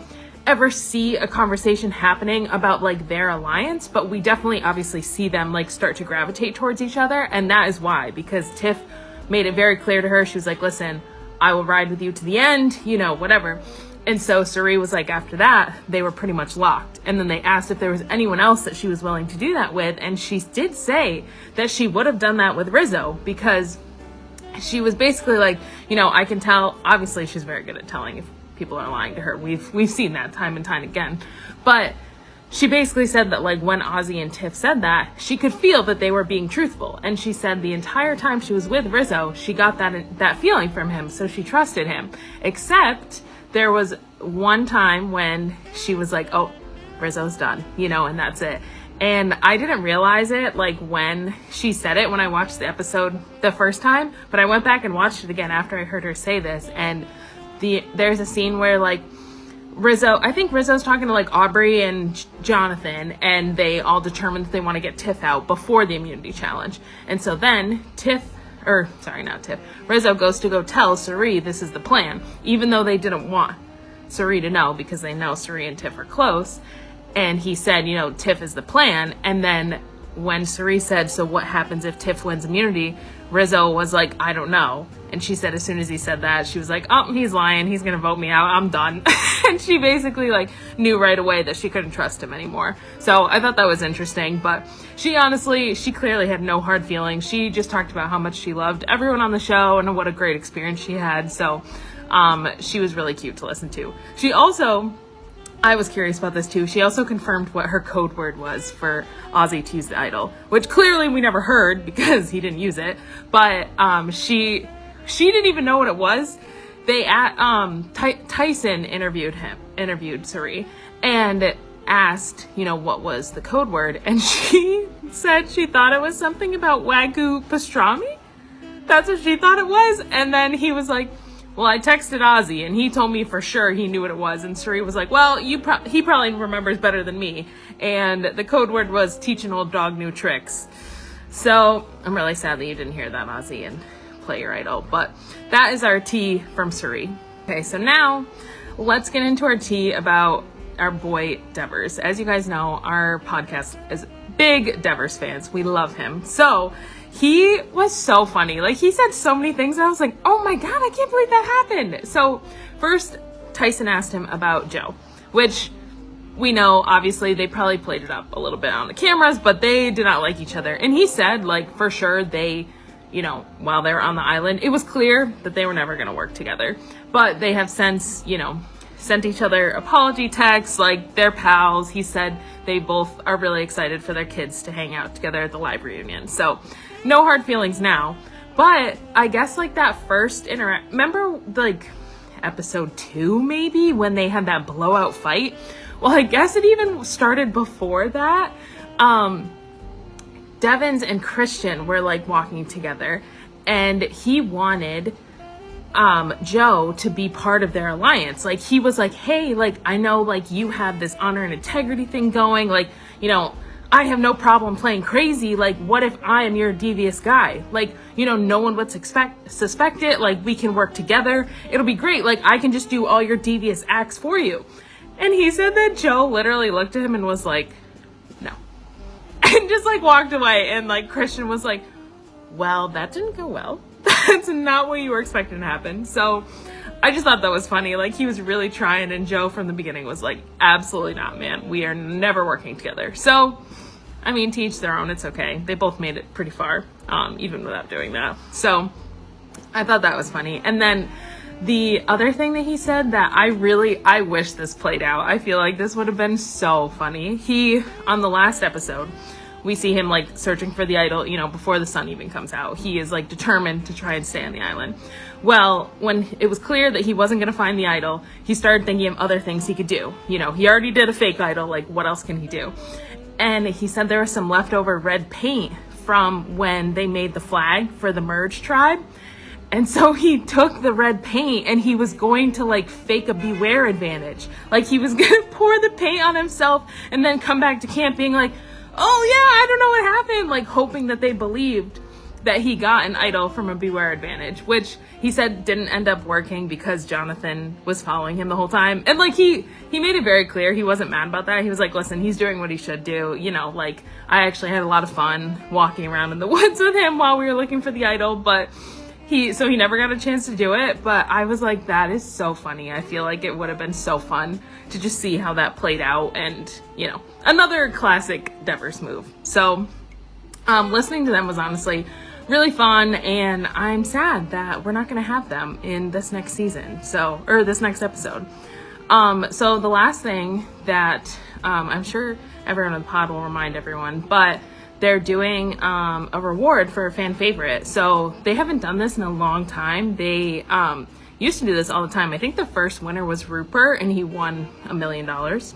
ever see a conversation happening about like their alliance, but we definitely obviously see them like start to gravitate towards each other. And that is why, because Tiff made it very clear to her, she was like, listen, I will ride with you to the end, whatever. And so Suri was like, after that, they were pretty much locked. And then they asked if there was anyone else that she was willing to do that with. And she did say that she would have done that with Rizo, because she was basically like, I can tell, obviously she's very good at telling if people are lying to her. We've seen that time and time again. But she basically said that like when Ozzy and Tiff said that, she could feel that they were being truthful. And she said the entire time she was with Rizo, she got that feeling from him. So she trusted him, except there was one time when she was like, oh, Rizzo's done, and that's it. And I didn't realize it like when she said it when I watched the episode the first time, but I went back and watched it again after I heard her say this, and there's a scene where like I think Rizzo's talking to like Aubrey and Jonathan, and they all determined that they want to get Tiff out before the immunity challenge. And so then Rizo goes to go tell Suri this is the plan, even though they didn't want Suri to know because they know Suri and Tiff are close. And he said, Tiff is the plan. And then when Suri said, so what happens if Tiff wins immunity, Rizo was like, I don't know. And she said as soon as he said that, she was like, oh, he's lying. He's going to vote me out. I'm done. And she basically like knew right away that she couldn't trust him anymore. So I thought that was interesting. But she clearly had no hard feelings. She just talked about how much she loved everyone on the show and what a great experience she had. So she was really cute to listen to. I was curious about this too. She also confirmed what her code word was for Ozzy to use the idol, which clearly we never heard because he didn't use it. But she didn't even know what it was. Tyson interviewed Suri and asked, what was the code word, and she said she thought it was something about Wagyu pastrami. That's what she thought it was. And then he was like, well, I texted Ozzy and he told me for sure he knew what it was. And Suri was like, well, he probably remembers better than me. And the code word was teach an old dog new tricks. So I'm really sad that you didn't hear that, Ozzy, and play your idol. But that is our tea from Suri. Okay, so now let's get into our tea about our boy Devers. As you guys know, our podcast is big Devers fans. We love him. So he was so funny. Like, he said so many things and I was like, oh my God, I can't believe that happened. So first, Tyson asked him about Joe, which we know, obviously, they probably played it up a little bit on the cameras, but they did not like each other. And he said, like, for sure, they, while they were on the island, it was clear that they were never going to work together. But they have since, sent each other apology texts, like, they're pals. He said they both are really excited for their kids to hang out together at the live reunion. So no hard feelings now. But I guess like that first remember like episode 2 maybe when they had that blowout fight? Well, I guess it even started before that. Devins and Christian were like walking together and he wanted Joe to be part of their alliance. Like, he was like, hey, like, I know like you have this honor and integrity thing going, like, I have no problem playing crazy. Like, what if I am your devious guy? Like, no one would suspect it. Like, we can work together. It'll be great. Like, I can just do all your devious acts for you. And he said that Joe literally looked at him and was like, no. And just like walked away. And like Christian was like, well, that didn't go well. That's not what you were expecting to happen. So I just thought that was funny. Like, he was really trying, and Joe from the beginning was like, absolutely not, man. We are never working together. So, I mean, to each their own. It's okay. They both made it pretty far, even without doing that. So I thought that was funny. And then the other thing that he said that I wish this played out. I feel like this would have been so funny. On the last episode, we see him like searching for the idol, before the sun even comes out. He is like determined to try and stay on the island. Well, when it was clear that he wasn't going to find the idol, he started thinking of other things he could do. He already did a fake idol. Like, what else can he do? And he said there was some leftover red paint from when they made the flag for the merge tribe. And so he took the red paint and he was going to like fake a beware advantage. Like, he was going to pour the paint on himself and then come back to camp being like, oh yeah, I don't know what happened, like hoping that they believed that he got an idol from a beware advantage, which he said didn't end up working because Jonathan was following him the whole time. And like he made it very clear he wasn't mad about that. He was like, listen, he's doing what he should do. Like, I actually had a lot of fun walking around in the woods with him while we were looking for the idol, but he never got a chance to do it. But I was like, that is so funny. I feel like it would have been so fun to just see how that played out, and another classic Devers move. So listening to them was honestly really fun, and I'm sad that we're not going to have them in this next season, or this next episode. So the last thing that I'm sure everyone on the pod will remind everyone, but they're doing a reward for a fan favorite. So they haven't done this in a long time. They used to do this all the time. I think the first winner was Rupert, and he won $1 million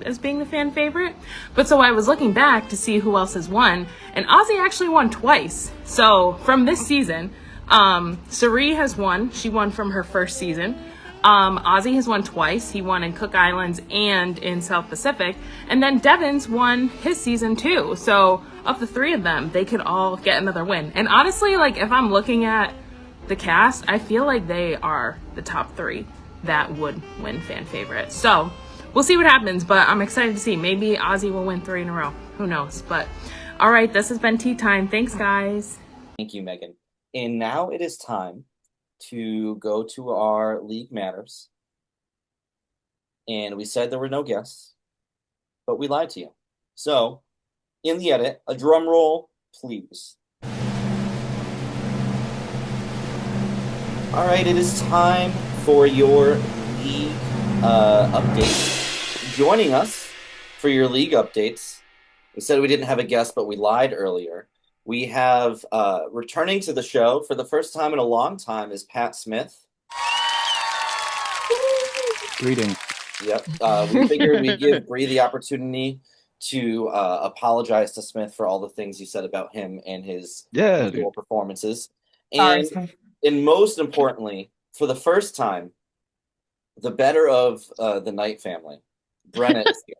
as being the fan favorite. But so I was looking back to see who else has won, and Ozzy actually won twice. So from this season, Suri has won. She won from her first season. Ozzy has won twice. He won in Cook Islands and in South Pacific. And then Devins won his season too. So of the three of them, they could all get another win. And honestly, like, if I'm looking at the cast, I feel like they are the top 3 that would win fan favorite. So we'll see what happens, but I'm excited to see. Maybe Ozzy will win 3 in a row. Who knows? But All right, this has been tea time. Thanks, guys. Thank you, Megan. And now it is time to go to our League Matters. And we said there were no guests, but we lied to you. So, in the edit, a drum roll, please. All right, it is time for your league update. Joining us for your league updates, we said we didn't have a guest, but we lied earlier. We have returning to the show for the first time in a long time is Pat Smith. Greetings. Yep. We figured we'd give Bree the opportunity to apologize to Smith for all the things you said about him and his usual performances. And most importantly, for the first time, the better of the Knight family, Brenna is here.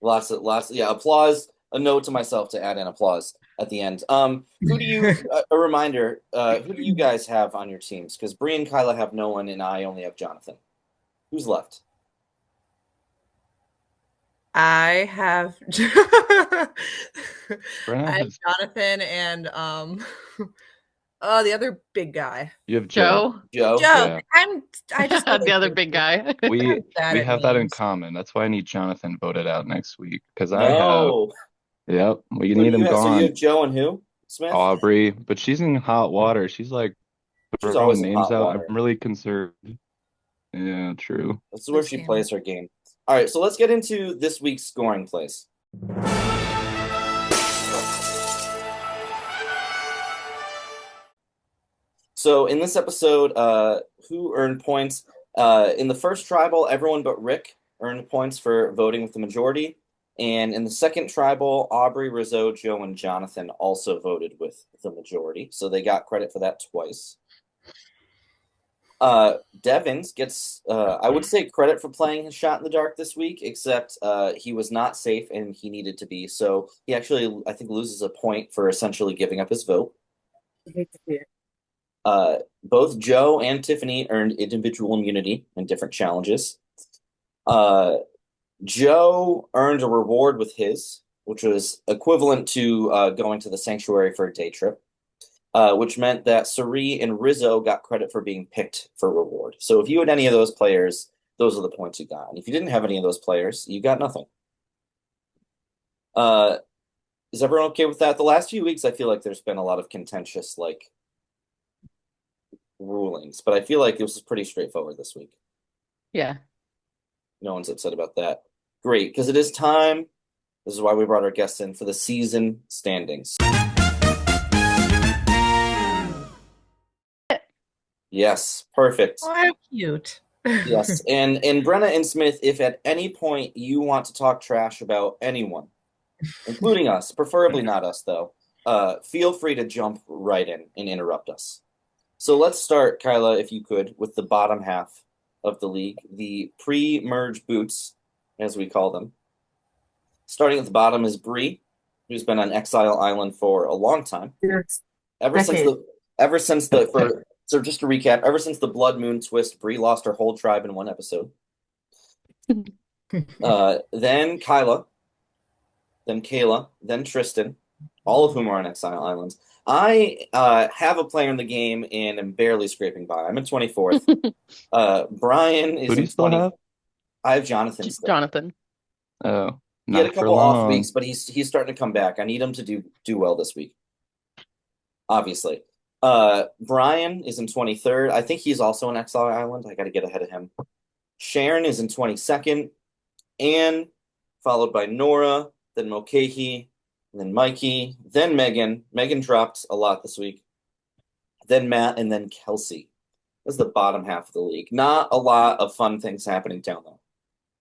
Lots, yeah, applause. A note to myself to add in applause at the end. Who do you? A reminder. Who do you guys have on your teams? Because Bree and Kyla have no one, and I only have Jonathan. Who's left? I have Jonathan and the other big guy. You have Joe. Joe. Yeah. I just The other big guy. We have that in common. That's why I need Jonathan voted out next week because I No. have. Yep, we Who need do him you have? So gone. you have Joe and who? Smith. Aubrey, but she's in hot water. She's like She's always in names hot out. water. I'm really concerned. Yeah, true. This is where she plays her game. All right, so let's get into this week's scoring place. So in this episode, who earned points? In the first tribal, everyone but Rick earned points for voting with the majority. And in the second tribal, Aubrey, Rizo, Joe, and Jonathan also voted with the majority. So they got credit for that twice. Devins gets, I would say, credit for playing his shot in the dark this week, except he was not safe and he needed to be. So he actually, I think, loses a point for essentially giving up his vote. Both Joe and Tiffany earned individual immunity in different challenges. Joe earned a reward with his, which was equivalent to going to the sanctuary for a day trip. Which meant that Sari and Rizo got credit for being picked for reward. So if you had any of those players, those are the points you got. And if you didn't have any of those players, you got nothing. Is everyone okay with that? The last few weeks, I feel like there's been a lot of contentious, rulings. But I feel like this was pretty straightforward this week. Yeah. No one's upset about that. Great, because it is time. This is why we brought our guests in for the season standings. Yes, perfect. Oh, how cute. Yes, and Brenna and Smith, if at any point you want to talk trash about anyone, including us, preferably not us though, feel free to jump right in and interrupt us. So let's start, Kyla, if you could, with the bottom half of the league, the pre-merge boots, as we call them. Starting at the bottom is Bree, who's been on Exile Island for a long time. So just to recap, ever since the Blood Moon twist, Bree lost her whole tribe in one episode. Then Kyla, then Kayla, then Tristan, all of whom are on Exile Islands. I have a player in the game and am barely scraping by. I'm in 24th. Brian is Who do you in still 20th. have? I have Jonathan still. Jonathan. Oh, He had a not for couple off long. weeks, but he's starting to come back. I need him to do well this week. Obviously. Brian is in 23rd. I think he's also in Exile Island. I got to get ahead of him. Sharon is in 22nd. Anne, followed by Nora, then Mulcahy, then Mikey, then Megan. Megan dropped a lot this week. Then Matt, and then Kelsey. That's the bottom half of the league. Not a lot of fun things happening down there.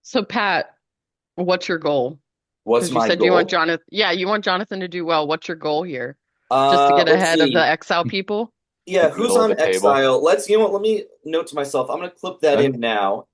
So Pat, what's your goal? What's 'Cause my you said goal? you want Jonathan. Yeah, you want Jonathan to do well. What's your goal here? Just to get Let's ahead of see. the Exile people? Yeah, who's Middle of on the table. Exile? Let me note to myself. I'm going to clip that in now.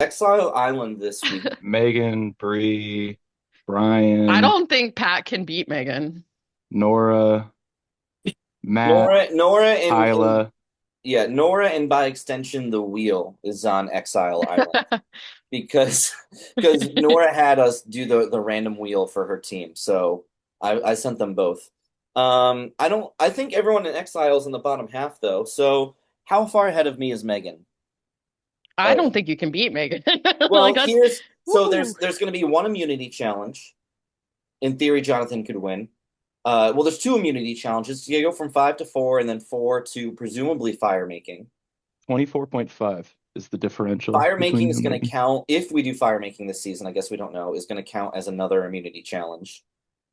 Exile Island this week. Megan, Bree, Brian, I don't think Pat can beat Megan. Nora, Matt, Nora and Kyla. yeah, Nora and by extension the wheel is on Exile Island because Nora had us do the random wheel for her team, so I sent them both. I think everyone in Exile is in the bottom half though. So how far ahead of me is Megan? I don't think you can beat Megan. Well, Like, there's woo. going to be one immunity challenge. In theory, Jonathan could win. Well, there's 2 immunity challenges. You go from 5 to 4, and then 4 to presumably fire making. 24.5 is the differential. Fire between making you is and going to Megan. count if we do fire making this season. I guess we don't know. Is going to count as another immunity challenge.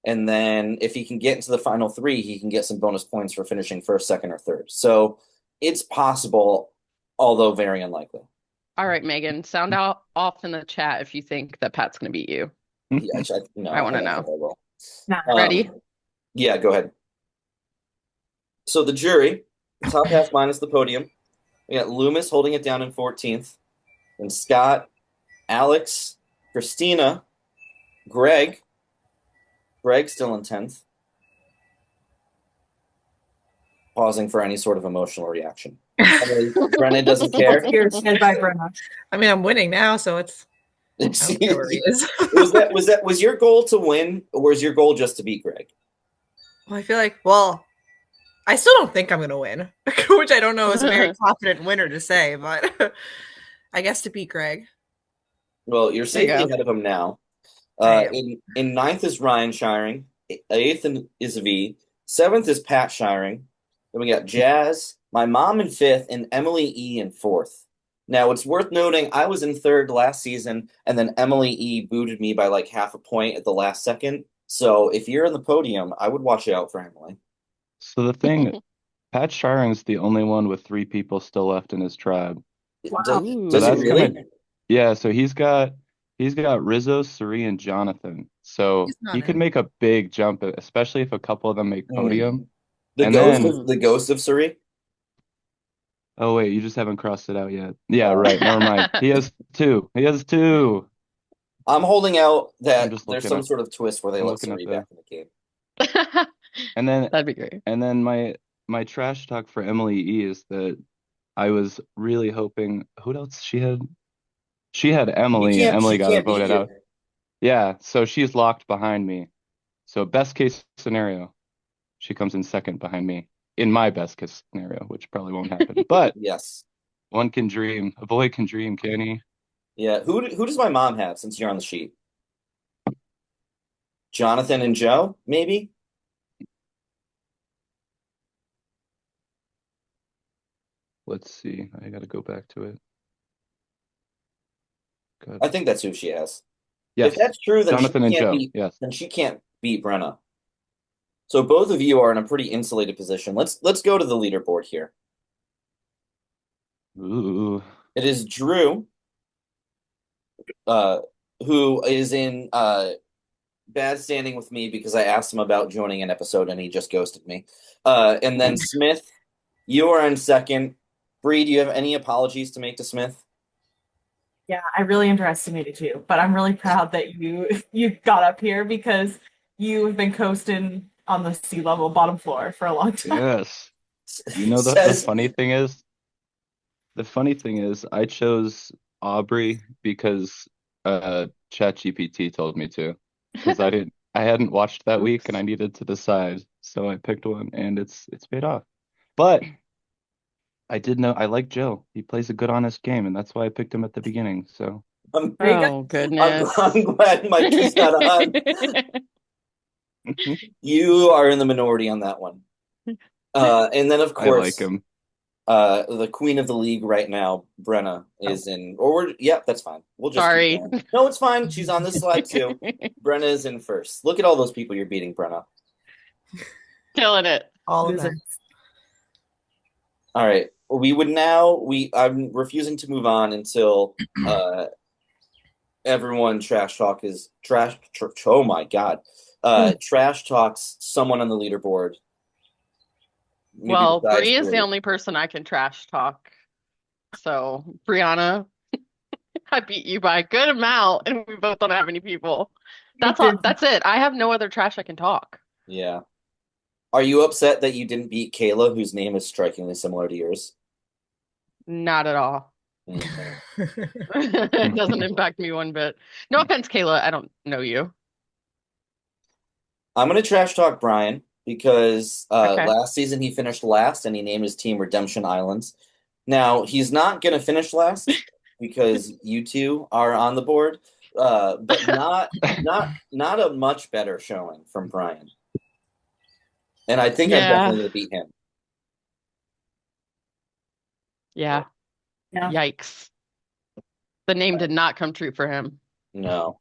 And then if he can get into the final 3, he can get some bonus points for finishing first, second, or third. So it's possible, although very unlikely. All right, Megan, sound out off in the chat if you think that Pat's going to beat you. Yeah, no, I want to don't think know. I will. Ready? Yeah, go ahead. So the jury, top half minus the podium. We got Loomis holding it down in 14th. And Scott, Alex, Christina, Greg. Greg's still in 10th. Pausing for any sort of emotional reaction. Brennan doesn't care. You're stand by Brenna. I mean, I'm winning now, so it's. I don't care where he is. was your goal to win, or was your goal just to beat Greg? Well, I feel like, I still don't think I'm going to win, which I don't know is a very confident winner to say, but I guess to beat Greg. Well, you're safely ahead of him now. In 9th is Ryan Shiring. 8th is V. 7th is Pat Shiring. Then we got Jazz, my mom in 5th, and Emily E in 4th. Now, it's worth noting I was in 3rd last season, and then Emily E booted me by like half a point at the last second. So if you're in the podium, I would watch out for Emily. So the thing, Pat Shiring's the only one with 3 people still left in his tribe. Wow. Does he really? Yeah, so he's got Rizo, Suri, and Jonathan. So he could make a big jump, especially if a couple of them make podium. The ghost of Suri? Oh wait, you just haven't crossed it out yet. Yeah, right. Never mind. He has 2. He has 2. I'm holding out that there's some up- sort of twist where they I'm let looking at Suri the- back in the game. And then That'd be great. And then my trash talk for Emily E is that I was really hoping who else she had? She had Emily, and Emily got her voted out. Yeah, so she's locked behind me. So best case scenario, she comes in second behind me. In my best case scenario, which probably won't happen. But yes, one can dream. A boy can dream, can he? Yeah. Who does my mom have since you're on the sheet? Jonathan and Joe, maybe? Let's see. I gotta go back to it. Good. I think that's who she has. Yes. If that's true, then Jonathan and Joe. Yes. Then she can't beat Brenna. So both of you are in a pretty insulated position. Let's go to the leaderboard here. Ooh. It is Drew, who is in bad standing with me because I asked him about joining an episode and he just ghosted me. And then Smith, you are in second. Bree, do you have any apologies to make to Smith? Yeah, I really underestimated you, but I'm really proud that you got up here because you have been coasting on the sea level bottom floor for a long time. Yes. You know the funny thing is? The funny thing is I chose Aubrey because ChatGPT told me to. Because I hadn't watched that week and I needed to decide. So I picked one and it's paid off. But I did know I like Joe. He plays a good honest game, and that's why I picked him at the beginning. So oh goodness. I'm glad Mikey's not on. You are in the minority on that one. And then of course I like him. The queen of the league right now, Brenna, is in that's fine. We'll just sorry. No, it's fine. She's on this slide too. Brenna is in first. Look at all those people you're beating, Brenna. Killing it. All of them. All right. I'm refusing to move on until everyone trash talks someone on the leaderboard. Maybe Well, besides Bree is the Bree. only person I can trash talk. So, Brianna, I beat you by a good amount, and we both don't have any people. You That's all. did. That's it. I have no other trash I can talk. Yeah. Are you upset that you didn't beat Kayla, whose name is strikingly similar to yours? Not at all. Mhm. It doesn't impact me one bit. No offense, Kayla. I don't know you. I'm gonna trash talk Brian because Okay. last season he finished last and he named his team Redemption Islands. Now he's not gonna finish last because you two are on the board, but not a much better showing from Brian. And I think I'm Yeah. definitely gonna beat him. Yeah. Yeah. Yikes. The name did not come true for him. No.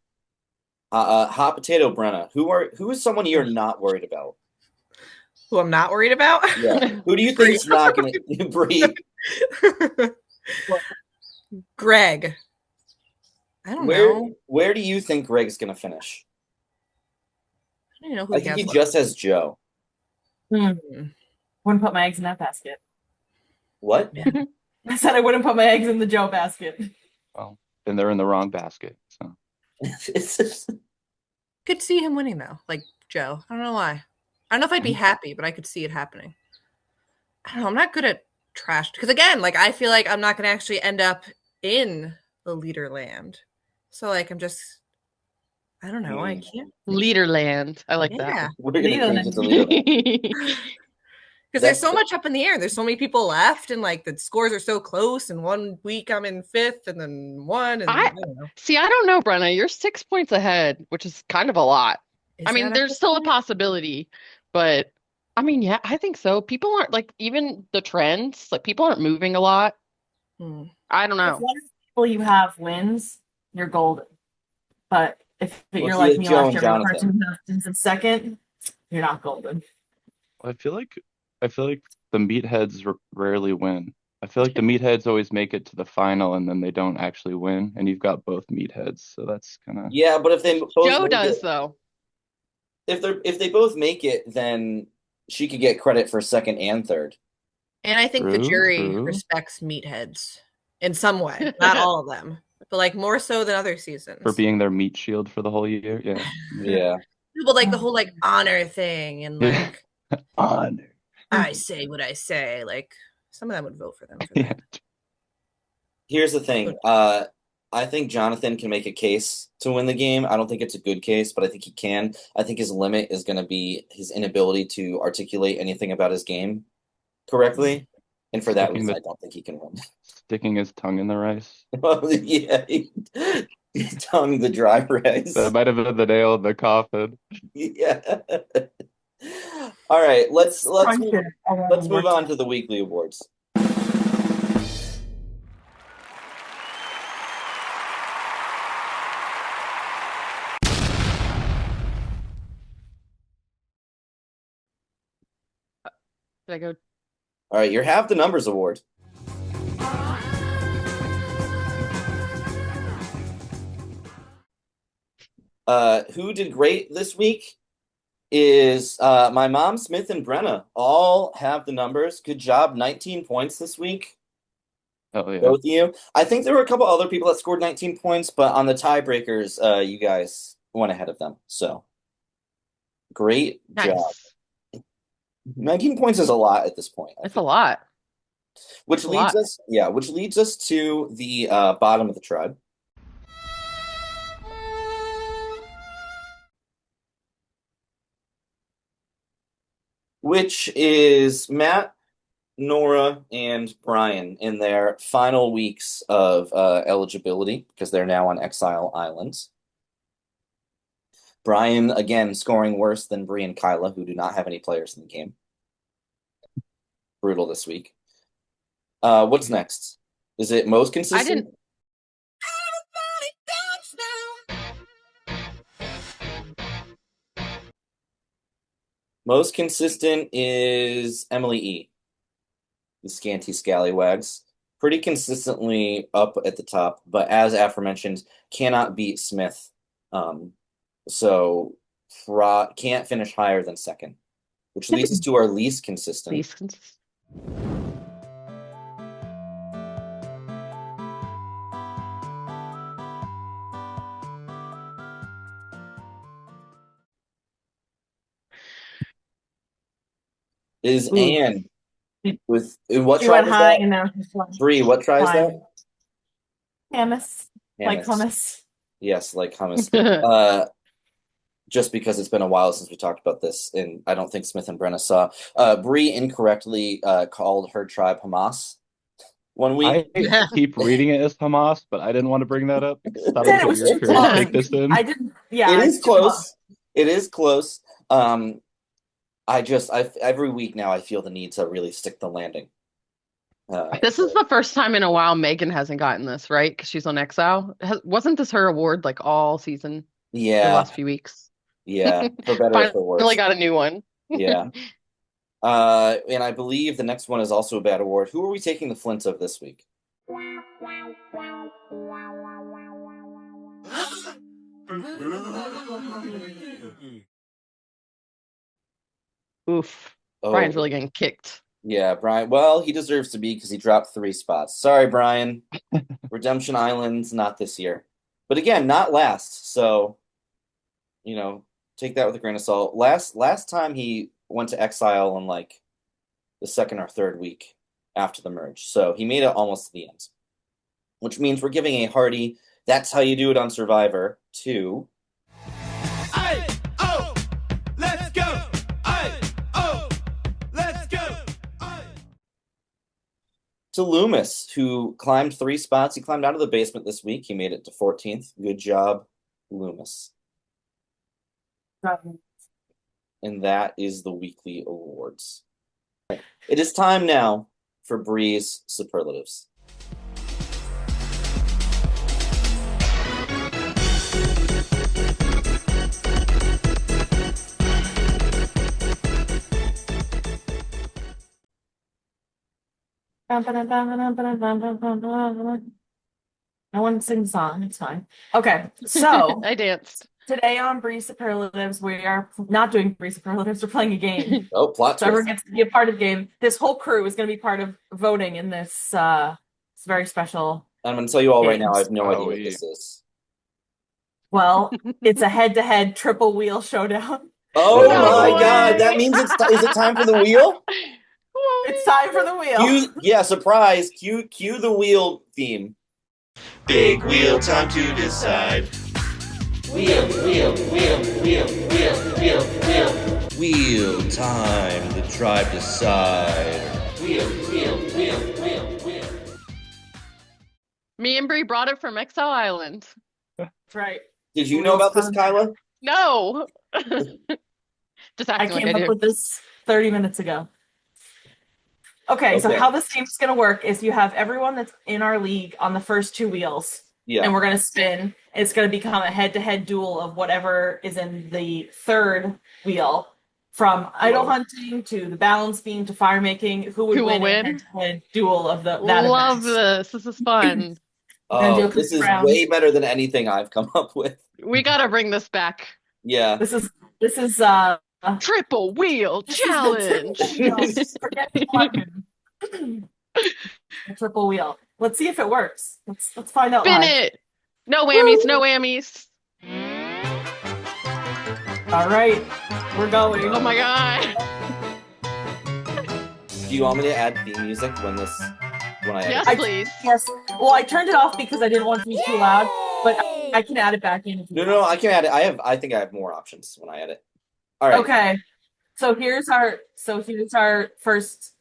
Hot Potato Brenna, who is someone you're not worried about? Who I'm not worried about? Yeah. Who do you think's not gonna breathe? Greg. I don't know. Where do you think Greg's gonna finish? I don't even know who I he think has he left. just has Joe. Wouldn't put my eggs in that basket. What? I said I wouldn't put my eggs in the Joe basket. Well, then they're in the wrong basket. So It's just- Could see him winning though, like Joe. I don't know why. I don't know if I'd be happy, but I could see it happening. I don't know. I'm not good at trash because again, like I feel like I'm not going to actually end up in the leader land. So like I'm just, I don't know. I can't. Leaderland. I like Yeah, We're gonna change it to leader. that. because there's so much up in the air. There's so many people left, and like the scores are so close. And 1 week I'm in 5th, and then one. And I don't know. See, I don't know, Brenna. You're 6 points ahead, which is kind of a lot. Is I mean, that there's still a possibility, but I mean, yeah, I think so. People aren't like even the trends, like people aren't moving a lot. I don't If know. one of the people you have wins, you're golden. But if you're Let's like see me Joe last and year, the Jonathan. person who ends in second, you're not golden. I feel like the meatheads rarely win. I feel like the meatheads always make it to the final and then they don't actually win. And you've got both meatheads, so that's kind of Yeah, but if they both Joe make does it, though. if they both make it, then she could get credit for second and third. And I think the True, jury true. respects meatheads in some way. Not all of them, but like more so than other seasons. for being their meat shield for the whole year. Yeah. Yeah. But like the whole like honor thing and like Honor. I say what I say. Like some of them would vote for them for that. Yeah. Here's the thing. I think Jonathan can make a case to win the game. I don't think it's a good case, but I think he can. I think his limit is going to be his inability to articulate anything about his game correctly. And for that Sticking reason, the- I don't think he can win. Sticking his tongue in the rice. Yeah, he tongue the dry rice. That might have been the nail in the coffin. Yeah. All right, let's move on to the weekly awards. Did I go? All right, your Have the Numbers award. Who did great this week is my mom, Smith, and Brenna. All have the numbers. Good job. 19 points this week. Oh yeah. Both of you. I think there were a couple other people that scored 19 points, but on the tiebreakers, you guys went ahead of them. So great job. Nice. 19 points is a lot at this point. It's a lot. Which leads us to the bottom of the tribe. Which is Matt, Nora, and Brian in their final weeks of eligibility because they're now on Exile Islands. Brian, again, scoring worse than Bree and Kyla, who do not have any players in the game. Brutal this week. What's next? Is it most consistent? I didn't. Most consistent is Emily E. The Scanty Scallywags. Pretty consistently up at the top, but as aforementioned, cannot beat Smith. So can't finish higher than second, which leads us to our least consistent. Least consistent. is Ooh. Anne. With what She tribe went is high that? and now she's flying. 3. What tribe is that? Hummus. Like Hummus. hummus. Yes, like hummus. Just because it's been a while since we talked about this, and I don't think Smith and Brenna saw. Bree incorrectly called her tribe Hamas 1 week. I keep reading it as Hamas, but I didn't want to bring that up. Thought it was a weird for me to take this in. I didn't. Yeah, It it's is too long. close. It is close. Every week now I feel the need to really stick the landing. This is the first time in a while Megan hasn't gotten this, right? Because she's on Exile. Wasn't this her award like all season? The Yeah, last few weeks. yeah, for better or for Finally worse. got a new one. Yeah. And I believe the next one is also a bad award. Who are we taking the Flint of this week? Oof. Oh, Brian's really getting kicked. yeah, Brian. Well, he deserves to be because he dropped 3 spots. Sorry, Brian. Redemption Island's not this year. But again, not last. So, take that with a grain of salt. Last time he went to exile in like the 2nd or 3rd week after the merge. So he made it almost to the end. Which means we're giving a hearty "That's How You Do It on Survivor" to to Loomis, who climbed 3 spots. He climbed out of the basement this week. He made it to 14th. Good job, Loomis. And that is the weekly awards. It is time now for Bree's Superlatives. No one sings song. It's fine. Okay, so I danced. today on Bree Superlatives, we are not doing Bree Superlatives. We're playing a game. Oh, plot So everyone twist. gets to be a part of the game. This whole crew is going to be part of voting in this very special. I'm going to tell you all right now, I games. have no idea what this is. Well, it's a head-to-head triple wheel showdown. Oh No my way. God, that means is it time for the wheel? It's time for the wheel. Surprise, cue the wheel theme. Big wheel, time to decide. Wheel time, the tribe decide. Me and Bree brought it from Exile Island. That's right. Did you know about this, Kyla? No. Just I acting like came I up do. with this 30 minutes ago. Okay, so Okay. how this game's going to work is you have everyone that's in our league on the first 2 wheels. Yeah. And we're going to spin. It's going to become a head-to-head duel of whatever is in the 3rd wheel. From idle hunting to the balance beam to fire making, who would Who will win win? a head-to-head duel of that Love event. this. This is fun. We're gonna do a This quick is round. way better than anything I've come up with. We gotta bring this back. Yeah. This is Triple wheel challenge. Forget the plug-in. A triple wheel. Let's see if it works. Let's find out. Spin live. it. No whammies. No whammies. All right, we're going. Oh my god. Do you want me to add theme music when I Yes, I- please. Yes. Well, I turned it off because I didn't want it to be too loud, but I can add it back in. if you No, want. I can add it. I think I have more options when I edit. All right. Okay. So here's our first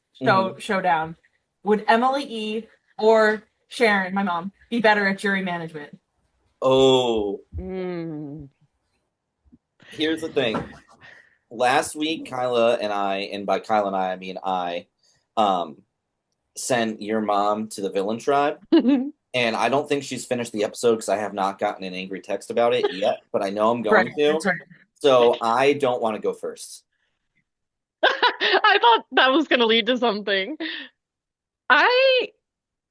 showdown. Would Emily E or Sharon, my mom, be better at jury management? Oh, Mm. here's the thing. Last week, Kyla and I, and by Kyla and I mean I, sent your mom to the villain tribe. And I don't think she's finished the episode because I have not gotten an angry text about it yet, but I know I'm going to. That's right. So I don't want to go first. I thought that was gonna lead to something. I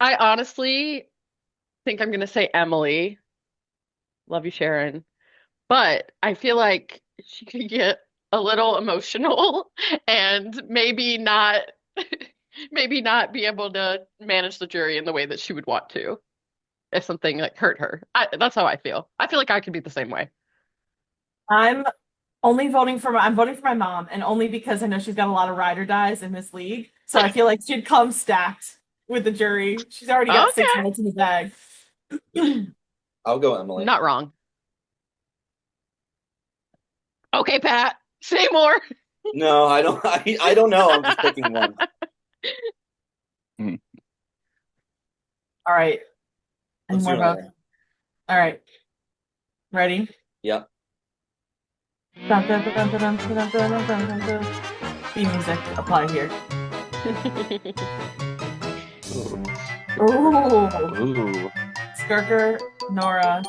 honestly think I'm gonna say Emily. Love you, Sharon. But I feel like she could get a little emotional and maybe not be able to manage the jury in the way that she would want to if something like hurt her. That's how I feel. I feel like I could be the same way. I'm I'm voting for my mom, and only because I know she's got a lot of ride or dies in this league. So I feel like she'd come stacked with the jury. She's already got 6 Okay. votes in the bag. I'll go Emily. Not wrong. Okay, Pat. Say more. No, I don't. I don't know. I'm just picking one. All right. Let's Any do more another. votes? All right. Ready? Yep. Theme music apply here. Ooh. Ooh. Skirker, Nora,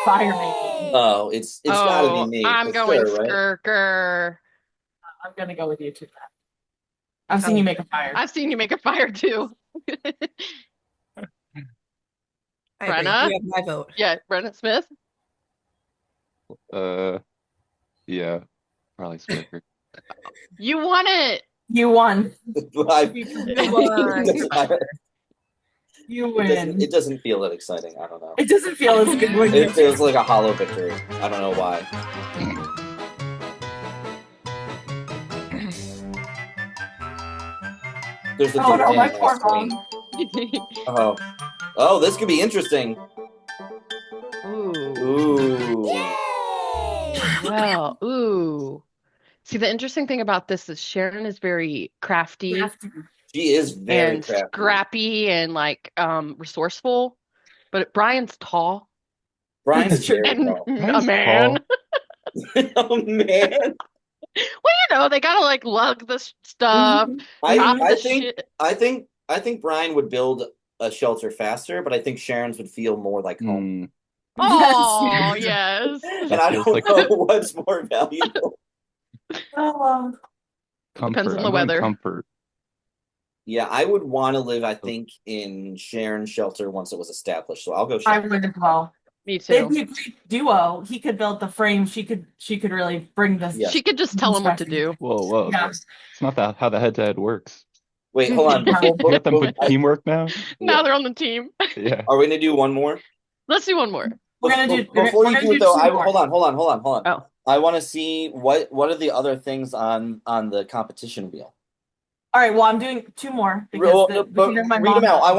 fire making. Oh, it's gotta be me. I'm for going sure, right? Skirker. I'm gonna go with you too, Pat. I've seen you make a fire. I've seen you make a fire too. I agree. Brenna? You have my vote. Yeah, Brenna Smith. Yeah, probably Squeaker. You won it. You won. You win. It doesn't feel that exciting. I don't know. It doesn't feel as good when It feels like a hollow victory. I don't know why. There's the Oh no, my two poor screen. mom. Oh, this could be interesting. Ooh. Ooh. Well, ooh. See, the interesting thing about this is Sharon is very crafty She is very and crafty. scrappy and like resourceful, but Brian's tall Brian's very and tall. a man. Oh man. Well, you know, they gotta like lug the stuff. Drop the shit. I think Brian would build a shelter faster, but I think Sharon's would feel more like home. Oh, yes. And I don't know what's more valuable. Comfort. Depends on the I'm going weather. Comfort. Yeah, I would want to live, I think, in Sharon's shelter once it was established. So I'll go I Sharon. would as well. Me They'd too. be a great duo. He could build the frame. She could really bring this. Yeah. She could just tell him what to do. Whoa. Yeah. It's not that how the head-to-head works. Wait, hold on. You let them put teamwork now? Now they're on the team. Yeah. Are we gonna do one more? Let's do one more. We're gonna do. Before we're you gonna do it though, two more. hold on. Oh. I want to see what are the other things on the competition wheel. All right. Well, I'm doing 2 more because Read my them mom. out. I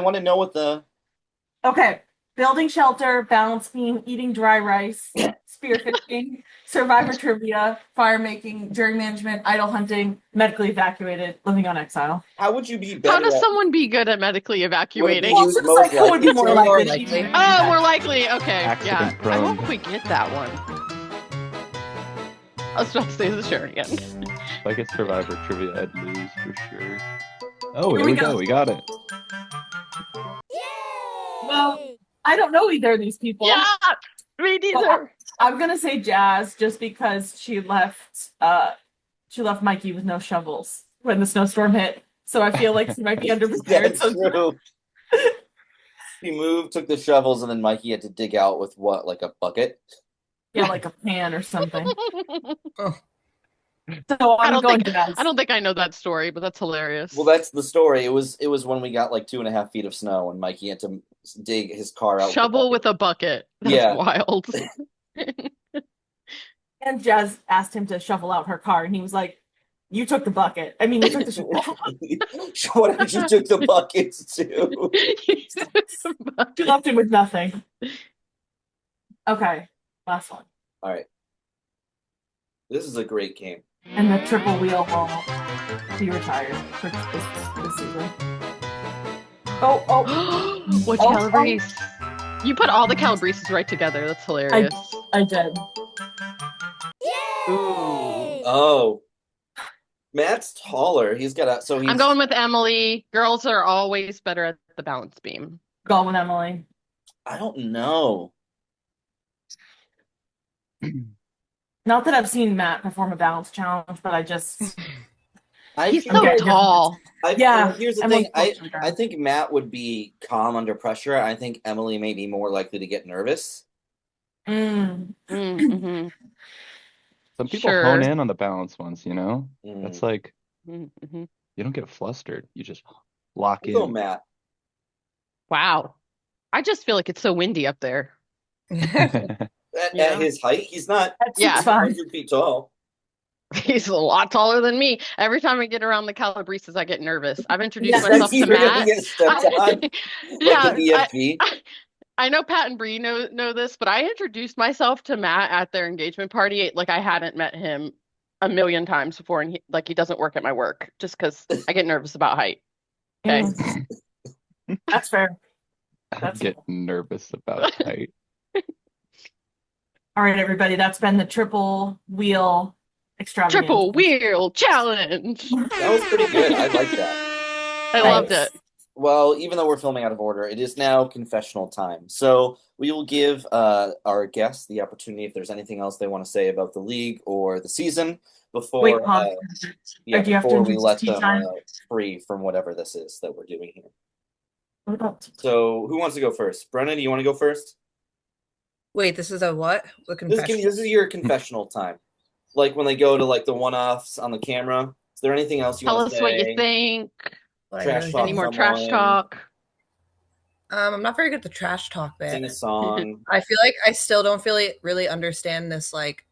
want to know what the. Okay. Building shelter, balance beam, eating dry rice, spearfishing, survivor trivia, fire making, jury management, idle hunting, medically evacuated, living on exile. How would you be better? How does at- someone be good at medically evacuating? Well, Just like who would be more likely? Oh, more likely. Okay, yeah. Accident I prone. hope we get that one. I was about to say the Sharon again. If I get Survivor trivia, I'd lose for sure. Oh, Here here we we go. go. We got it. Well, I don't know either of these people. Yeah, me neither. I'm gonna say Jazz just because she left Mikey with no shovels when the snowstorm hit. So I feel like she might be underprepared. That's true. He moved, took the shovels, and then Mikey had to dig out with what, like a bucket? Yeah, like a pan or something. Oh. So I I'm don't going think Jazz. I don't think I know that story, but that's hilarious. Well, that's the story. It was when we got like 2.5 feet of snow, and Mikey had to dig his car out. Shovel with a bucket. That's Yeah. wild. And Jazz asked him to shovel out her car, and he was like, "You took the bucket. I mean, you took the shovel." What if you took the buckets too? She left him with nothing. Okay, last one. All right. This is a great game. And the triple wheel will be retired for this season. Oh. What Oh, Calabrese? You put all the Calabreses right together. That's hilarious. I did. Ooh. Oh. Matt's taller. He's got a I'm going with Emily. Girls are always better at the balance beam. Going with Emily. I don't know. Not that I've seen Matt perform a balance challenge, but I just He's feel so like- tall. Here's the Emily's thing. closer to I think Matt would be calm under pressure. I think Emily may be more likely to get nervous. Mm-hmm. Some people Sure. hone in on the balance ones, you know? Mm. That's like, Mm-hmm. you don't get flustered. You just lock I'll go in. Matt. Wow. I just feel like it's so windy up there. That At his height, he's not That's fine. 100 feet tall. He's a lot taller than me. Every time I get around the Calabreses, I get nervous. I've introduced Yeah, myself He's to gonna Matt. get stepped on Yeah, like the BFG. I know Pat and Bree know this, but I introduced myself to Matt at their engagement party like I hadn't met him a million times before, and he doesn't work at my work just because I get nervous about height. Okay. That's fair. I get nervous about height. All right, everybody. That's been the triple wheel extravaganza. Triple wheel challenge. That was pretty good. I like that. I loved it. Well, even though we're filming out of order, it is now confessional time. So we will give our guests the opportunity if there's anything else they want to say about the league or the season before, Wait, pause. before we let tea them time? free from whatever this is that we're doing here. What about So who wants to go first? Brenna, do you want to go first? Wait, this is a what? The confession. This is your confessional time. Like when they go to like the one-offs on the camera. Is there anything else you Tell want us to say? what you think. Trash talk Any more someone, trash talk? I'm not very good at the trash talk bit. Sing a song. I feel like I still don't really understand this like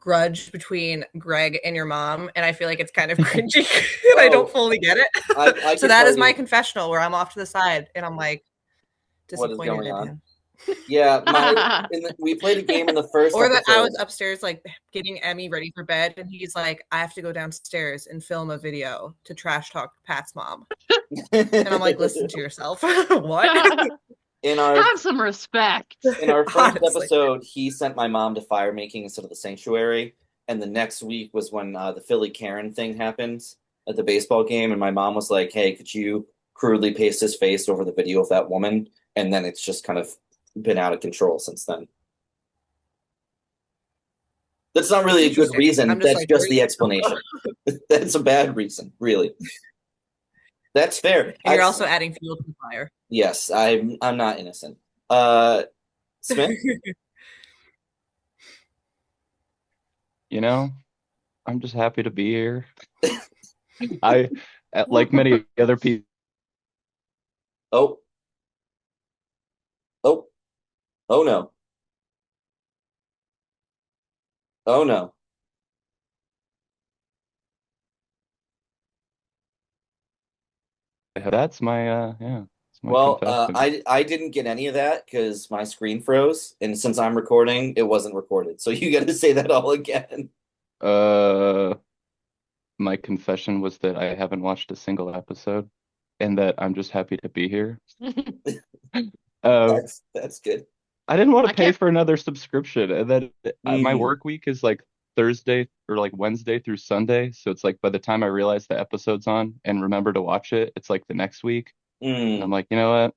grudge between Greg and your mom, and I feel like it's kind of cringy and I don't fully get it. I So that is my confessional where I'm off to the side and I'm like What is disappointed going in on? him. Yeah, we played a game in the first Or that I episode. was upstairs like getting Emmy ready for bed and he's like, I have to go downstairs and film a video to trash talk Pat's mom. And I'm like, listen to yourself. What? Have some respect. In our first Honestly. episode, he sent my mom to fire making instead of the sanctuary. And the next week was when the Philly Karen thing happened at the baseball game. And my mom was like, hey, could you crudely paste his face over the video of that woman? And then it's just kind of been out of control since then. That's not really a good reason. I'm just That's like, just the explanation. That's a bad reason, really. That's fair. And you're also adding fuel to the fire. Yes, I'm not innocent. Smith? You know, I'm just happy to be here. Like many other people. Oh no. Oh no. That's my it's my Well, confession. I didn't get any of that because my screen froze, and since I'm recording, it wasn't recorded. So you got to say that all again. My confession was that I haven't watched a single episode, and that I'm just happy to be here. That's good. I didn't want to pay for another subscription, and then my Mm. work week is like Thursday or like Wednesday through Sunday. So it's like by the time I realize the episode's on and remember to watch it, it's like the next week. And I'm like, you know what?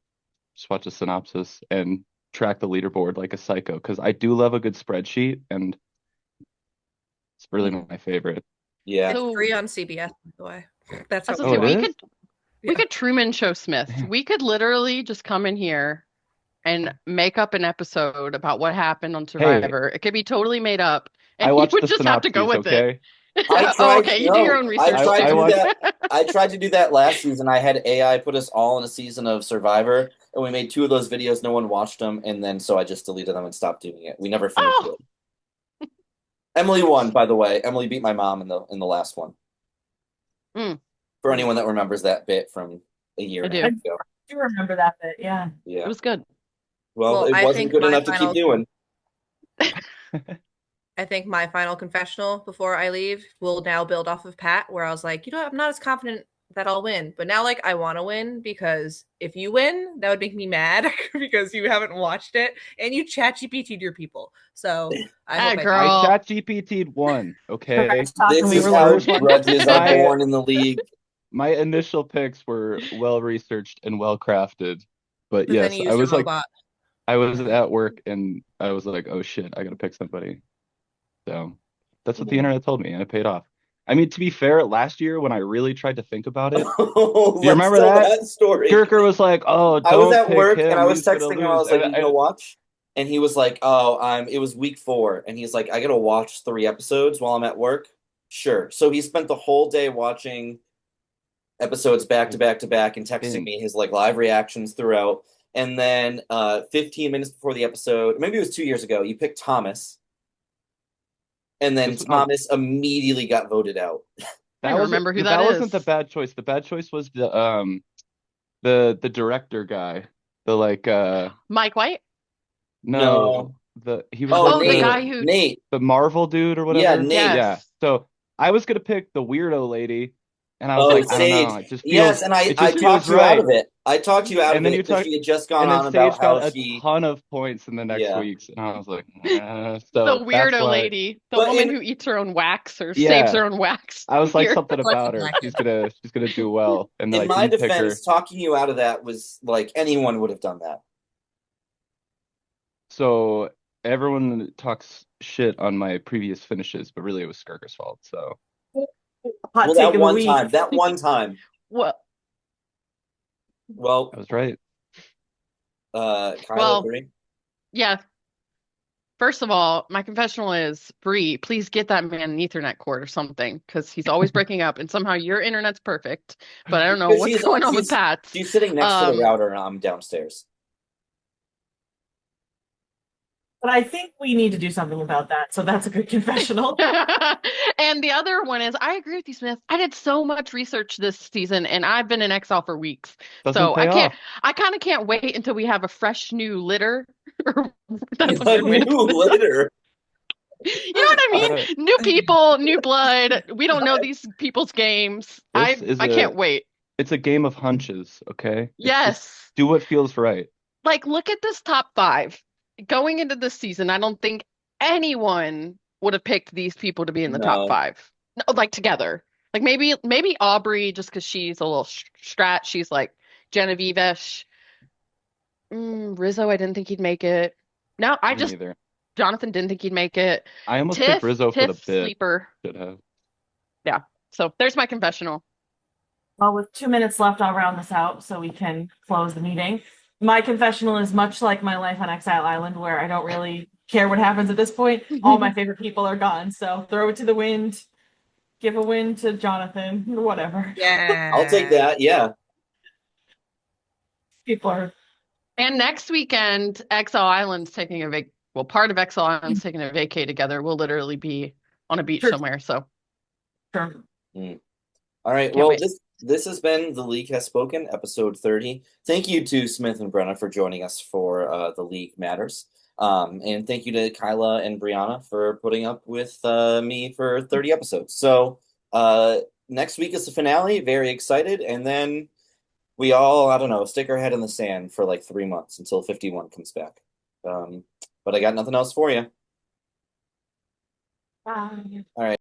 Just watch a synopsis and track the leaderboard like a psycho because I do love a good spreadsheet, and it's really my favorite. Yeah. It's free on CBS, by the way. That's I was how gonna say, it is? we could Truman Show Smith. We could literally just come in here and make up an episode about what happened on Survivor. It could be totally made up, and I you watched would the just have to go with synopses, it. I tried, Okay, you do your own research. I tried to do watched- that. I tried to do that last season. I had AI put us all in a season of Survivor, and we made 2 of those videos. No one watched them, and then so I just deleted them and stopped doing it. We never finished it. Emily won, by the way. Emily beat my mom in the last one. For anyone that remembers that bit from a year and a half ago. I do remember that bit, yeah. Yeah. It was good. Well, it I wasn't think good my enough to final- keep doing. I think my final confessional before I leave will now build off of Pat, where I was like, you know, I'm not as confident that I'll win, but now like I want to win because if you win, that would make me mad because you haven't watched it and you chat GPT'd your people. So I hope I girl. I chat GPT'd one, okay? This is how grudges are born in the league. My initial picks were well researched and well crafted, but But yes, then you I used was a like, robot. I was at work and I was like, oh shit, I gotta pick somebody. So that's what the internet told me, and it paid off. I mean, to be fair, last year when I really tried to think about it, do you remember that? story? Kirker was like, "Oh, I was don't at pick work him, and I was he's gonna texting him. I was lose." like, "You gonna watch?" And he was like, "Oh, it was week 4," and he's like, "I gotta watch 3 episodes while I'm at work." Sure. So he spent the whole day watching episodes back to back to back and texting me his like live reactions throughout. And then 15 minutes before the episode, maybe it was 2 years ago, you picked Thomas. And then Thomas immediately got voted out. I don't remember who that That is. wasn't the bad choice. The bad choice was the director guy. Mike White? No. He was the guy who Nate. The Marvel dude or whatever. Yeah, Nate. Yes. Yeah. So I was gonna pick the weirdo lady, and I was like, Sage. I don't know. It just feels, yes, and I talked you out of it. I talked you out of it because she had just gone on about Sage got how a ton of points in the next weeks, and I was like, the weirdo lady, the woman who eats her own wax or saves her own wax. I was like, something about her. She's gonna do well. And in my defense, talking you out of that was like anyone would have done that. So everyone talks shit on my previous finishes, but really it was Skirker's fault. So that one time. Well, I was right. Kyle, agree? Yeah. First of all, my confessional is, Bree, please get that man an Ethernet cord or something, because he's always breaking up, and somehow your internet's perfect, but I don't know what's going on with Pat. She's sitting next to the router, and I'm downstairs. But I think we need to do something about that, so that's a good confessional. And the other one is, I agree with you, Smith. I did so much research this season, and I've been in Exile for weeks. I kind of can't wait until we have a fresh new litter. New litter. You know what I mean? New people, new blood. We don't know these people's games. I can't wait. It's a game of hunches, okay? Yes. Do what feels right. Like, look at this top 5. Going into this season, I don't think anyone would have picked these people to be in the top 5. No, like together. Like maybe Aubrey, just because she's a little strat. She's like Genevieve-ish. Rizo, I didn't think he'd make it. No, Jonathan didn't think he'd make it. I almost picked Rizo for the bid. Sleeper. Should have. Yeah. So there's my confessional. Well, with 2 minutes left, I'll round this out so we can close the meeting. My confessional is much like my life on Exile Island, where I don't really care what happens at this point. All my favorite people are gone, so throw it to the wind. Give a win to Jonathan, whatever. Yeah. I'll take that, yeah. People are... And next weekend, Exile Island's taking part of Exile Island's taking a vacay together. We'll literally be on a beach somewhere, so. Sure. All right, well, this has been The League Has Spoken, episode 30. Thank you to Smith and Brenna for joining us for The League Matters. And thank you to Kyla and Brianna for putting up with me for 30 episodes. So next week is the finale. Very excited. And then we all, I don't know, stick our head in the sand for like 3 months until 51 comes back. But I got nothing else for you. Bye. All right.